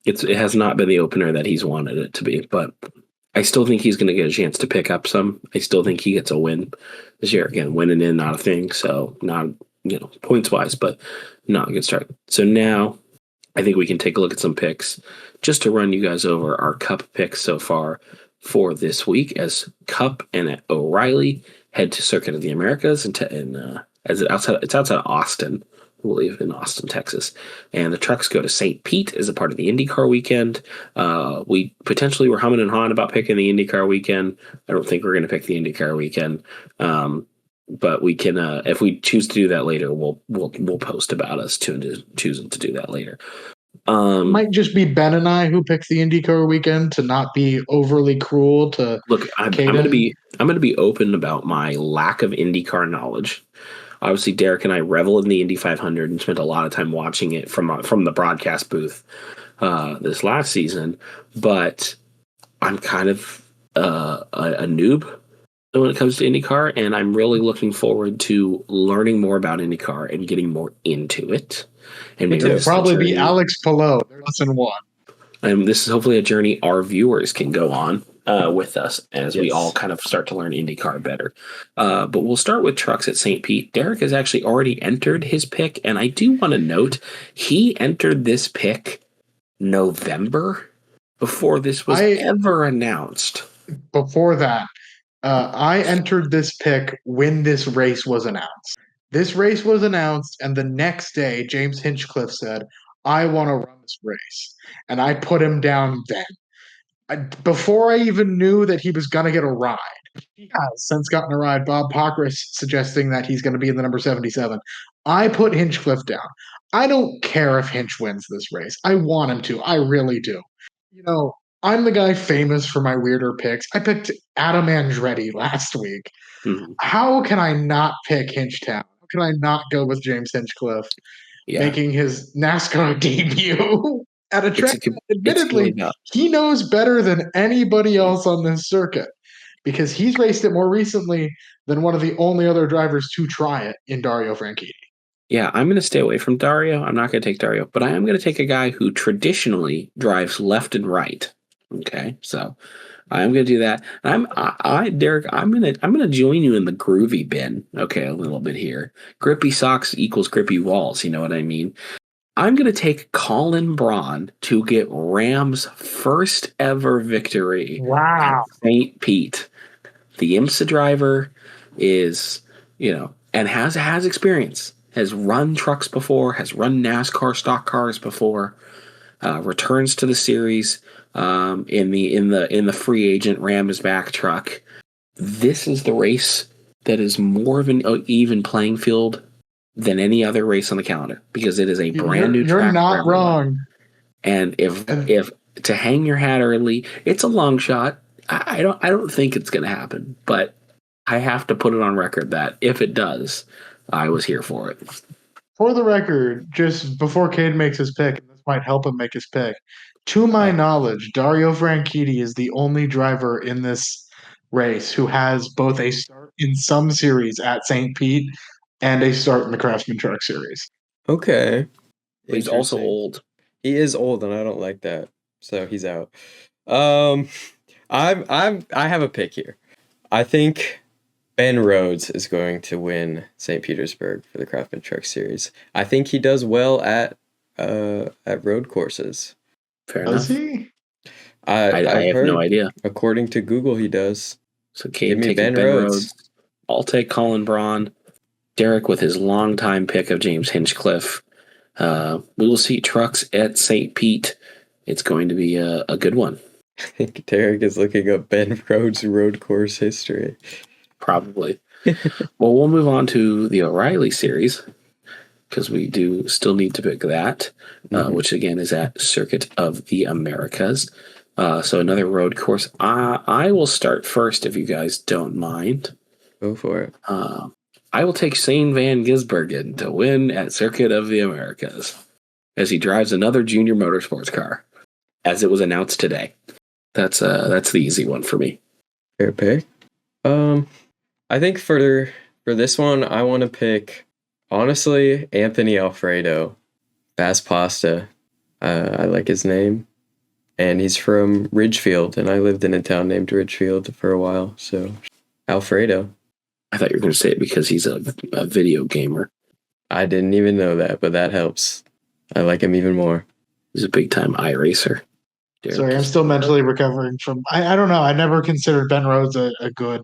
It has not been the opener that he's wanted it to be, but I still think he's going to get a chance to pick up some. I still think he gets a win this year. Again, winning in, not a thing, so not points-wise, but not a good start. So now I think we can take a look at some picks just to run you guys over our Cup picks so far for this week, as Cup and O'Reilly head to Circuit of the Americas it's outside of Austin, I believe, in Austin, Texas. And the trucks go to St. Pete as a part of the IndyCar weekend. We potentially were humming and hawing about picking the IndyCar weekend. I don't think we're going to pick the IndyCar weekend. But we can, if we choose to do that later, we'll post about us choosing to do that later. Might just be Ben and I who picked the IndyCar weekend to not be overly cruel to. Look, I'm going to be open about my lack of IndyCar knowledge. Obviously, Derek and I revel in the Indy 500 and spent a lot of time watching it from the broadcast booth this last season. But I'm kind of a noob when it comes to IndyCar, and I'm really looking forward to learning more about IndyCar and getting more into it. And it'll probably be Alex Palou. They're lesson one. And this is hopefully a journey our viewers can go on with us as we all kind of start to learn IndyCar better. But we'll start with trucks at St. Pete. Derek has actually already entered his pick, and I do want to note he entered this pick November before this was ever announced. Before that, I entered this pick when this race was announced. This race was announced, and the next day, James Hinchcliffe said, I want to run this race. And I put him down then. Before I even knew that he was going to get a ride. He has since gotten a ride. Bob Pockris suggesting that he's going to be in the number 77. I put Hinchcliffe down. I don't care if Hinch wins this race. I want him to. I really do. I'm the guy famous for my weirder picks. I picked Adam Andretti last week. Mm-hmm. How can I not pick Hinchtown? How can I not go with James Hinchcliffe making his NASCAR debut at a track? Admittedly, he knows better than anybody else on this circuit because he's raced it more recently than one of the only other drivers to try it in Dario Franchitti. Yeah, I'm going to stay away from Dario. I'm not going to take Dario, but I am going to take a guy who traditionally drives left and right. Okay, so I'm going to do that. Derek, I'm going to join you in the groovy bin. Okay, a little bit here. Grippy socks equals grippy walls. You know what I mean? I'm going to take Colin Braun to get Ram's first ever victory. Wow. At St. Pete. The IMSA driver is, and has experience. Has run trucks before. Has run NASCAR stock cars before. Returns to the series. In the free agent Ram is back truck. This is the race that is more of an even playing field than any other race on the calendar because it is a brand new track. You're not wrong. And if to hang your hat early. It's a long shot. I don't think it's going to happen, but I have to put it on record that if it does, I was here for it. For the record, just before Cade makes his pick, and this might help him make his pick, to my knowledge, Dario Franchitti is the only driver in this race who has both a start in some series at St. Pete and a start in the Craftsman Truck Series. Okay. But he's also Interesting. old. He is old, and I don't like that, so he's out. I have a pick here. I think Ben Rhodes is going to win St. Petersburg for the Craftsman Truck Series. I think he does well at road courses. Fair Does enough. he? I I've have heard, no idea. according to Google, he does. So Give Cade me taking Ben Ben Rhodes. Rhodes. I'll take Colin Braun. Derek with his longtime pick of James Hinchcliffe. We will see trucks at St. Pete. It's going to be a good one. I think Derek is looking up Ben Rhodes' road course history. Probably. Well, we'll move on to the O'Reilly series because we do still need to pick that, which again is at Circuit of the Americas. So another road course. I will start first if you guys don't mind. Go for it. I will take Shane Van Gisbergen to win at Circuit of the Americas as he drives another junior motorsports car, as it was announced today. That's the easy one for me. Fair pick. I think for this one, I want to pick, honestly, Anthony Alfredo. Bass Pasta. I like his name. And he's from Ridgefield, and I lived in a town named Ridgefield for a while. So, Alfredo. I thought you were going to say it because he's a video gamer. I didn't even know that, but that helps. I like him even more. He's a big-time iRacer. Sorry, I'm still mentally recovering from. I don't know. I never considered Ben Rhodes a good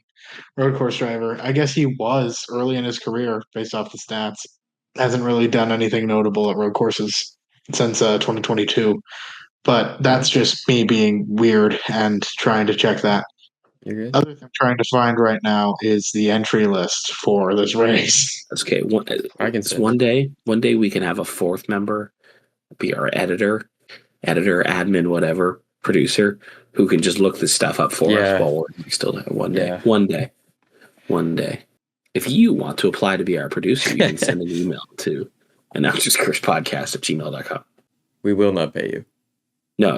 road course driver. I guess he was early in his career based off the stats. Hasn't really done anything notable at road courses since 2022. But that's just me being weird and trying to check that. You're good? Other thing I'm trying to find right now is the entry list for this race. That's okay. I can send One day we can have a fourth member be our editor, admin, whatever, producer, who can just look this stuff up for us while we're still there. One day. If you want to apply to be our producer, you can send an email to announcerscursedpodcast@gmail.com. We will not pay you. No,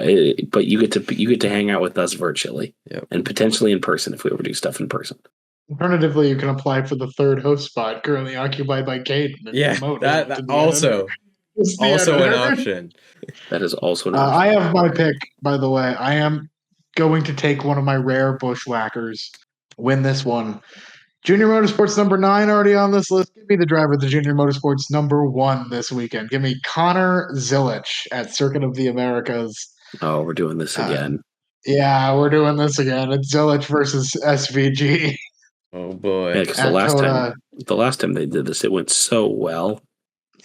but you get to hang out with us virtually and potentially in person if we ever do stuff in person. Alternatively, you can apply for the third host spot currently occupied by Kate. That also an option. That is also an option. I have my pick, by the way. I am going to take one of my rare bushwhackers, win this one. Junior Motorsports number 9 already on this list. Give me the driver of the Junior Motorsports number 1 this weekend. Give me Connor Zilich at Circuit of the Americas. Oh, we're doing this again. Yeah, we're doing this again. It's Zilich versus SVG. Oh boy! Yeah, because the last time they did this, it went so well.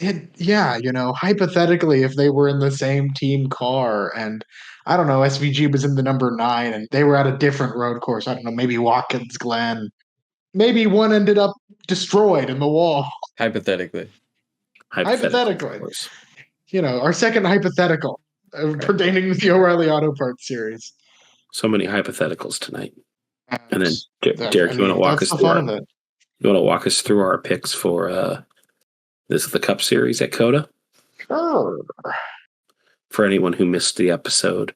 Hypothetically, if they were in the same team car, and I don't know, SVG was in the number 9, and they were at a different road course. I don't know, maybe Watkins Glen. Maybe one ended up destroyed in the wall. Hypothetically. Hypothetically. Our second hypothetical pertaining to the O'Reilly Auto Parts series. So many hypotheticals tonight. And then, Derek, you want to walk us through you want to walk us through our picks for the Cup Series at COTA? Sure. For anyone who missed the episode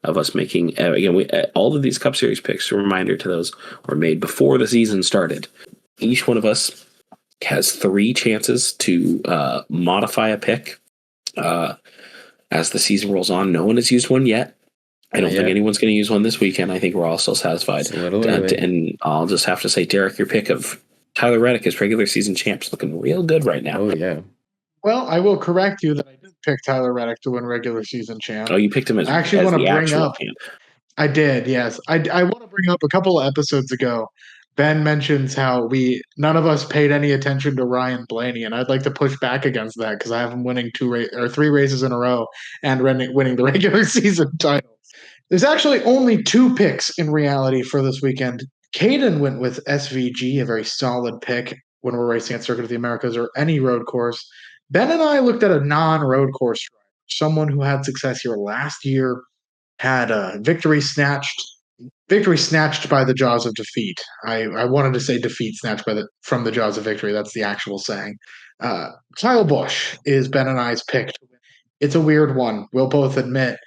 of us making, again, all of these Cup Series picks, a reminder to those, were made before the season started. Each one of us has 3 chances to modify a pick as the season rolls on. No one has used one yet. I don't think anyone's going to use one this weekend. I think we're all still satisfied. And I'll just have to say, Derek, your pick of Tyler Reddick as regular season champ's looking real good right now. Oh, yeah. Well, I will correct you that I did pick Tyler Reddick to win regular season champ. Oh, you picked him as, I actually as want to the bring actual up. champ. I did, yes. I want to bring up a couple of episodes ago. Ben mentions how none of us paid any attention to Ryan Blaney, and I'd like to push back against that because I have him winning 3 races in a row and winning the regular season title. There's actually only 2 picks in reality for this weekend. Caden went with SVG, a very solid pick when we're racing at Circuit of the Americas or any road course. Ben and I looked at a non-road course driver, someone who had success here last year had a victory snatched by the jaws of defeat. I wanted to say defeat snatched from the jaws of victory. That's the actual saying. Kyle Busch is Ben and I's pick. It's a weird one, we'll both admit,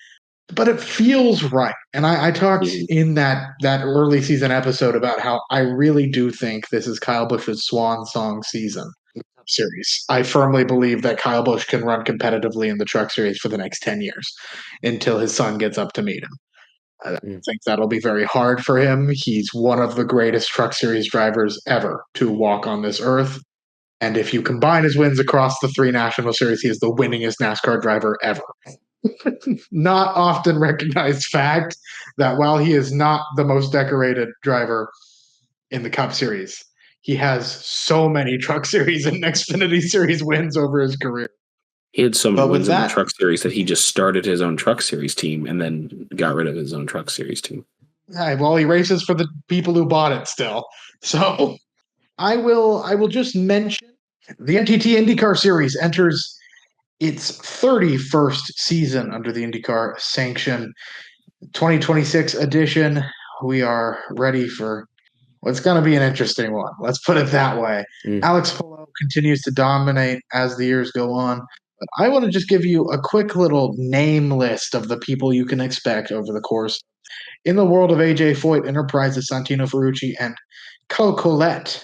but it feels right. And I talked in that early season episode about how I really do think this is Kyle Busch's swan song season series. I firmly believe that Kyle Busch can run competitively in the truck series for the next 10 years until his son gets up to meet him. I think that'll be very hard for him. He's one of the greatest truck series drivers ever to walk on this earth. And if you combine his wins across the 3 national series, he is the winningest NASCAR driver ever. Not often recognized fact that while he is not the most decorated driver in the Cup Series, he has so many Truck Series and Xfinity Series wins over his career. He had so many wins in the Truck Series that he just started his own Truck Series team and then got rid of his own Truck Series team. Well, he races for the people who bought it still. So I will just mention the NTT IndyCar Series enters its 31st season under the IndyCar sanction. 2026 edition. We are ready for what's going to be an interesting one. Let's put it that way. Alex Palou continues to dominate as the years go on. But I want to just give you a quick little name list of the people you can expect over the course. In the world of AJ Foyt, Enterprises, Santino Ferrucci, and Kyle Collette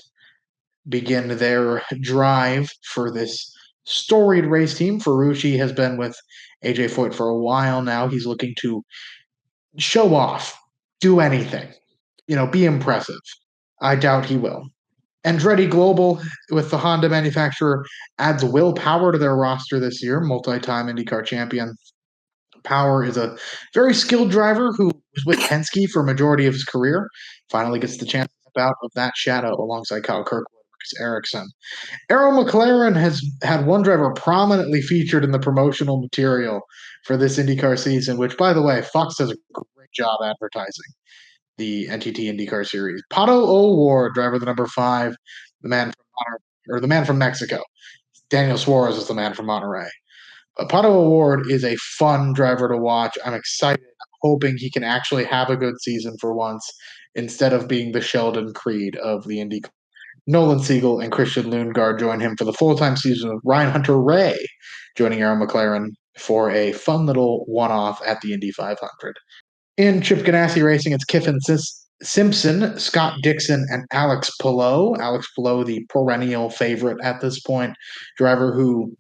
begin their drive for this storied race team. Ferrucci has been with AJ Foyt for a while now. He's looking to show off, do anything, be impressive. I doubt he will. Andretti Global, with the Honda manufacturer, adds Will Power to their roster this year, multi-time IndyCar champion. Power is a very skilled driver who was with Penske for a majority of his career. Finally gets the chance to step out of that shadow alongside Kyle Kirkwood, Marcus Ericsson. Arrow McLaren has had one driver prominently featured in the promotional material for this IndyCar season, which, by the way, Fox does a great job advertising the NTT IndyCar Series. Pato O'Ward, driver the number 5, the man from Mexico. Daniel Suarez is the man from Monterey. Pato O'Ward is a fun driver to watch. I'm excited. I'm hoping he can actually have a good season for once instead of being the Sheldon Creed of the IndyCar. Nolan Siegel and Christian Lundgaard join him for the full-time season with Ryan Hunter-Reay joining Arrow McLaren for a fun little one-off at the Indy 500. In Chip Ganassi Racing, it's Kiffin Simpson, Scott Dixon, and Alex Palou. Alex Palou, the perennial favorite at this point, driver who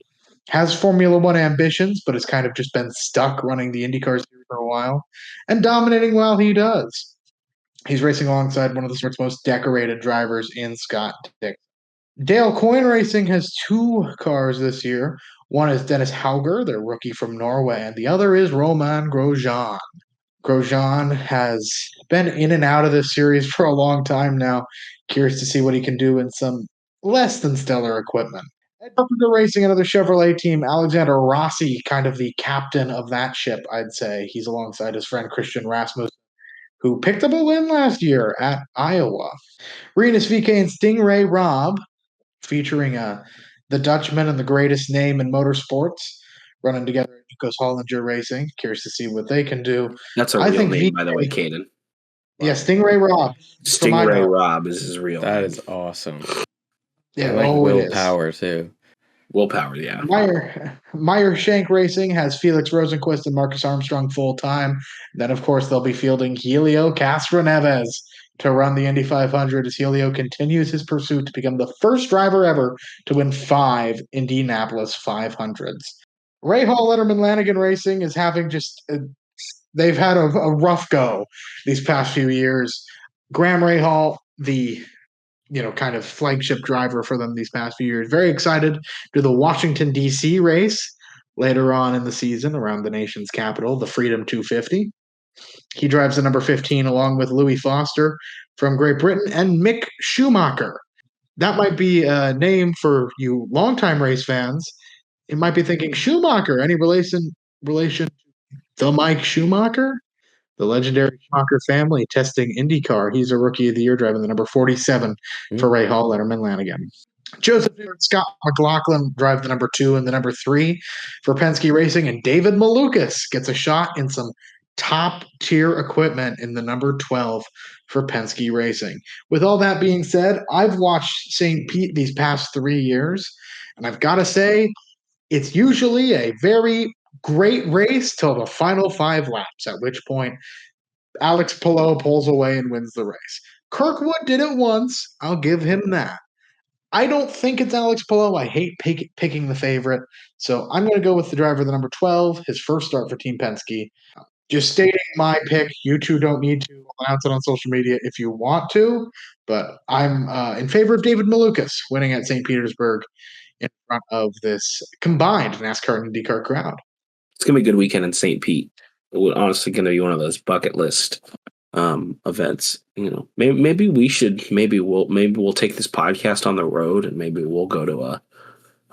has Formula One ambitions, but has kind of just been stuck running the IndyCar series for a while and dominating while he does. He's racing alongside one of the sport's most decorated drivers in Scott Dixon. Dale Coyne Racing has 2 cars this year. One is Dennis Hauger, their rookie from Norway, and the other is Romain Grosjean. Grosjean has been in and out of this series for a long time now. Curious to see what he can do in some less than stellar equipment. At Carpenter Racing, another Chevrolet team, Alexander Rossi, kind of the captain of that ship, I'd say. He's alongside his friend Christian Rasmussen, who picked up a win last year at Iowa. Rinus VeeKay and Stingray Robb, featuring the Dutchman and the greatest name in motorsports, running together at Nikos Hollinger Racing. Curious to see what they can do. That's a real name, by the way, Caden. Yeah, Stingray Robb. Stingray Robb is his real name. That is awesome. Yeah, I like Will Power, too. Will Power, yeah. Meyer Shank Racing has Felix Rosenquist and Marcus Armstrong full-time. Then, of course, they'll be fielding Helio Castroneves to run the Indy 500 as Helio continues his pursuit to become the first driver ever to win 5 Indianapolis 500s. Ray Hall Letterman Lanigan Racing is having they've had a rough go these past few years. Graham Rahal, the kind of flagship driver for them these past few years. Very excited to the Washington, D.C. race later on in the season around the nation's capital, the Freedom 250. He drives the number 15 along with Louis Foster from Great Britain and Mick Schumacher. That might be a name for you longtime race fans. You might be thinking, Schumacher, any relation to Mike Schumacher? The legendary Schumacher family testing IndyCar. He's a Rookie of the Year driving the number 47 for Ray Hall, Letterman, Lanigan. Joseph and Scott McLaughlin drive the number 2 and the number 3 for Penske Racing, and David Malukas gets a shot in some top tier equipment in the number 12 for Penske Racing. With all that being said, I've watched St. Pete these past 3 years, and I've got to say, it's usually a very great race till the final 5 laps, at which point Alex Palou pulls away and wins the race. Kirkwood did it once. I'll give him that. I don't think it's Alex Palou. I hate picking the favorite. So I'm going to go with the driver, the number 12, his first start for Team Penske. Just stating my pick. You two don't need to announce it on social media if you want to, but I'm in favor of David Malukas winning at St. Petersburg in front of this combined NASCAR and IndyCar crowd. It's gonna be a good weekend in St. Pete. It honestly gonna be one of those bucket list events. Maybe we'll take this podcast on the road, and maybe we'll go to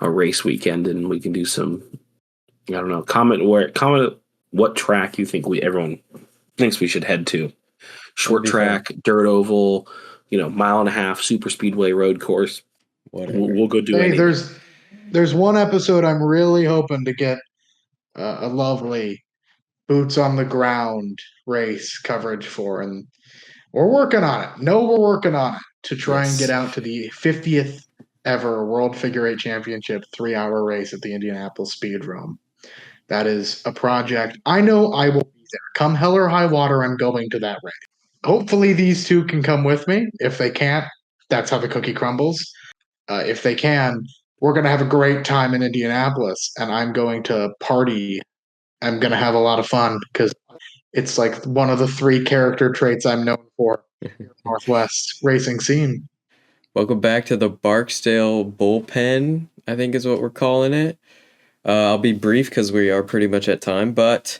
a race weekend, and we can do some. I don't know. Comment what track you think everyone thinks we should head to. Short track, dirt oval, mile and a half, super speedway, road course. We'll go do anything. There's one episode I'm really hoping to get a lovely boots on the ground race coverage for, and we're working on it. We're working on it to try and get out to the 50th ever World Figure Eight Championship 3-hour race at the Indianapolis Speedrome. That is a project. I know I will be there. Come hell or high water, I'm going to that race. Hopefully these two can come with me. If they can't, that's how the cookie crumbles. If they can, we're going to have a great time in Indianapolis, and I'm going to party. I'm going to have a lot of fun because it's like one of the 3 character traits I'm known for in the Northwest racing scene. Welcome back to the Barksdale Bullpen, I think is what we're calling it. I'll be brief because we are pretty much at time, but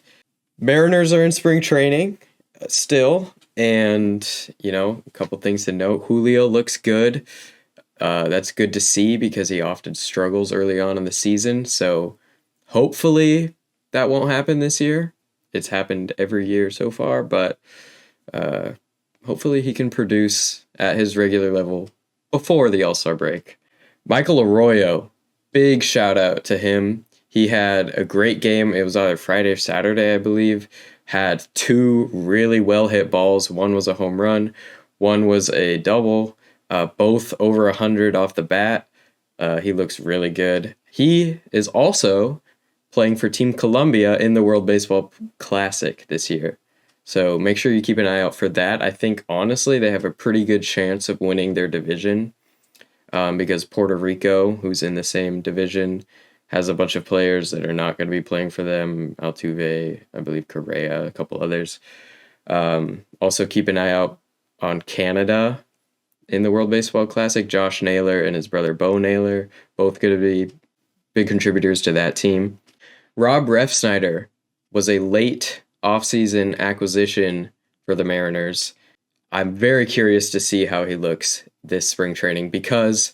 Mariners are in spring training still, and, a couple things to note. Julio looks good. That's good to see because he often struggles early on in the season, so hopefully that won't happen this year. It's happened every year so far, but hopefully he can produce at his regular level before the All-Star break. Michael Arroyo, big shout out to him. He had a great game. It was either Friday or Saturday, I believe. Had 2 really well-hit balls. One was a home run. One was a double. Both over 100 off the bat. He looks really good. He is also playing for Team Columbia in the World Baseball Classic this year. So make sure you keep an eye out for that. I think, honestly, they have a pretty good chance of winning their division because Puerto Rico, who's in the same division, has a bunch of players that are not going to be playing for them. Altuve, I believe Correa, a couple others. Also keep an eye out on Canada in the World Baseball Classic. Josh Naylor and his brother Bo Naylor, both going to be big contributors to that team. Rob Refsnyder was a late offseason acquisition for the Mariners. I'm very curious to see how he looks this spring training because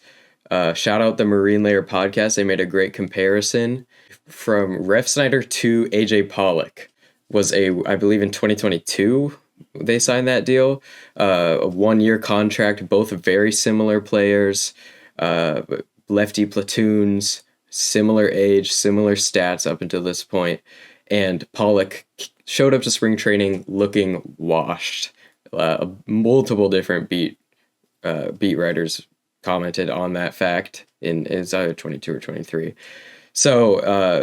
shout out the Marine Layer podcast. They made a great comparison from Refsnyder to AJ Pollock. I believe in 2022 they signed that deal. A 1-year contract, both very similar players, lefty platoons, similar age, similar stats up until this point. And Pollock showed up to spring training looking washed. Multiple different beat writers commented on that fact it's either 22 or 23. So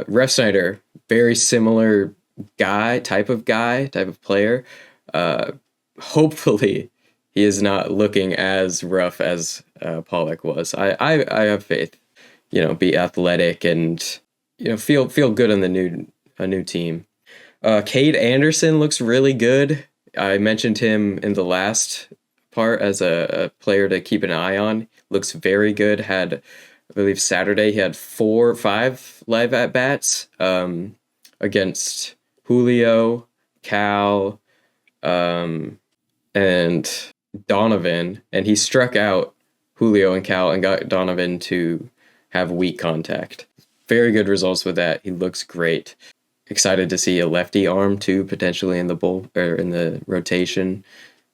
Refsnyder, very similar type of player. Hopefully he is not looking as rough as Pollock was. I have faith, be athletic and feel good on a new team. Cade Anderson looks really good. I mentioned him in the last part as a player to keep an eye on. Looks very good. Had, I believe Saturday, he had 4 or 5 live at-bats against Julio, Cal, and Donovan. And he struck out Julio and Cal and got Donovan to have weak contact. Very good results with that. He looks great. Excited to see a lefty arm too, potentially in the rotation.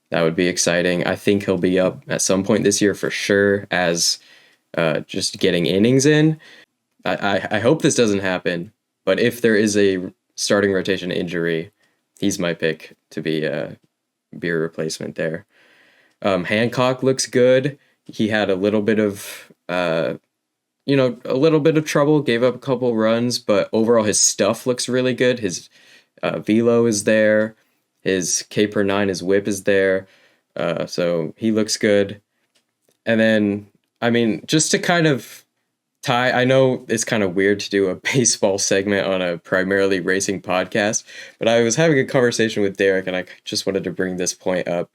That would be exciting. I think he'll be up at some point this year for sure as just getting innings in. I hope this doesn't happen, but if there is a starting rotation injury, he's my pick to be a beer replacement there. Hancock looks good. He had a little bit of a little bit of trouble, gave up a couple runs, but overall his stuff looks really good. His velo is there. His K per 9, his whip is there. So he looks good. And then, I mean, just to kind of tie, I know it's kind of weird to do a baseball segment on a primarily racing podcast, but I was having a conversation with Derek and I just wanted to bring this point up.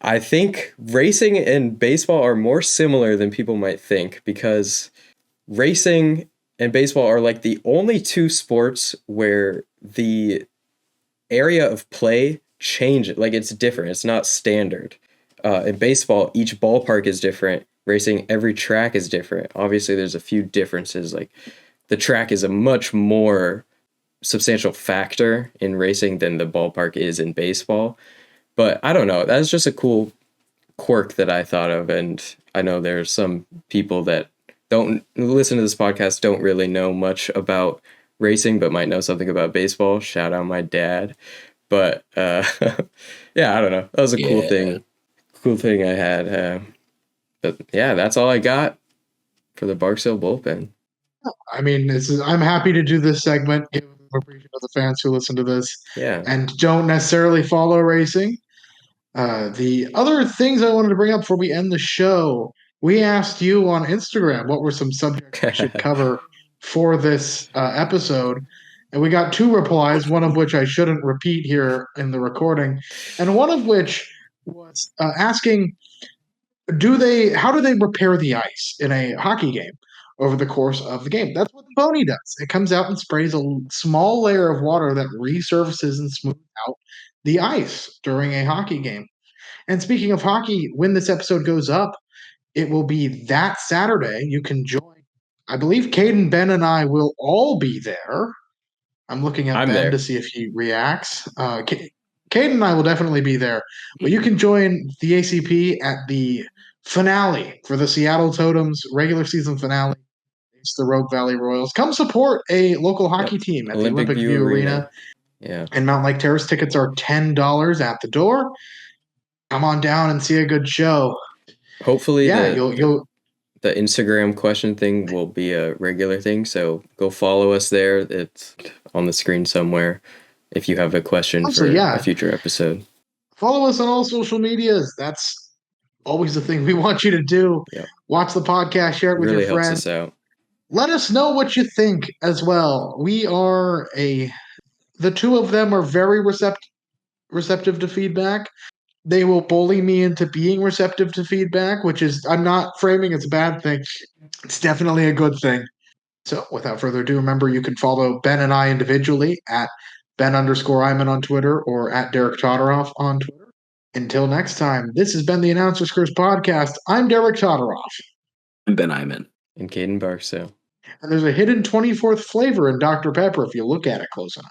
I think racing and baseball are more similar than people might think, because racing and baseball are like the only two sports where the area of play changes. Like, it's different. It's not standard. In baseball, each ballpark is different. Racing, every track is different. Obviously, there's a few differences. Like, the track is a much more substantial factor in racing than the ballpark is in baseball. But I don't know. That's just a cool quirk that I thought of. And I know there's some people that don't listen to this podcast, don't really know much about racing, but might know something about baseball. Shout out my dad. But yeah, I don't know. That was a cool thing I had. But yeah, that's all I got for the Barksdale bullpen. I mean, I'm happy to do this segment, give appreciation of the fans who listen to this Yeah. and don't necessarily follow racing. The other things I wanted to bring up before we end the show, we asked you on Instagram what were some subjects we should cover for this episode. And we got 2 replies, one of which I shouldn't repeat here in the recording, and one of which was asking, how do they repair the ice in a hockey game over the course of the game? That's what the pony does. It comes out and sprays a small layer of water that resurfaces and smooths out the ice during a hockey game. And speaking of hockey, when this episode goes up, it will be that Saturday. You can join. I believe Caden, Ben, and I will all be there. I'm looking at Ben there to see if he reacts. Caden and I will definitely be there. But you can join the ACP at the finale for the Seattle Totems regular season finale. It's the Rogue Valley Royals. Come support a local hockey team at the Olympic View Arena. Yeah. And Mountain Lake Terrace tickets are $10 at the door. Come on down and see a good show. Hopefully, you'll the Instagram question thing will be a regular thing. So go follow us there. It's on the screen somewhere if you have a question for a future episode. Follow us on all social medias. That's always the thing we want you to do. Yeah. Watch the podcast, share it with your friends. Helps us out. Let us know what you think as well. The 2 of them are very receptive to feedback. They will bully me into being receptive to feedback, which is, I'm not framing as a bad thing. It's definitely a good thing. So without further ado, remember you can follow Ben and I individually at Ben_Iman on Twitter or at Derek Todoroff on Twitter. Until next time, this has been the Announcer's Curse Podcast. I'm Derek Todoroff. I'm Ben Iman. And Caden Barksdale. And there's a hidden 24th flavor in Dr. Pepper if you look at it close enough.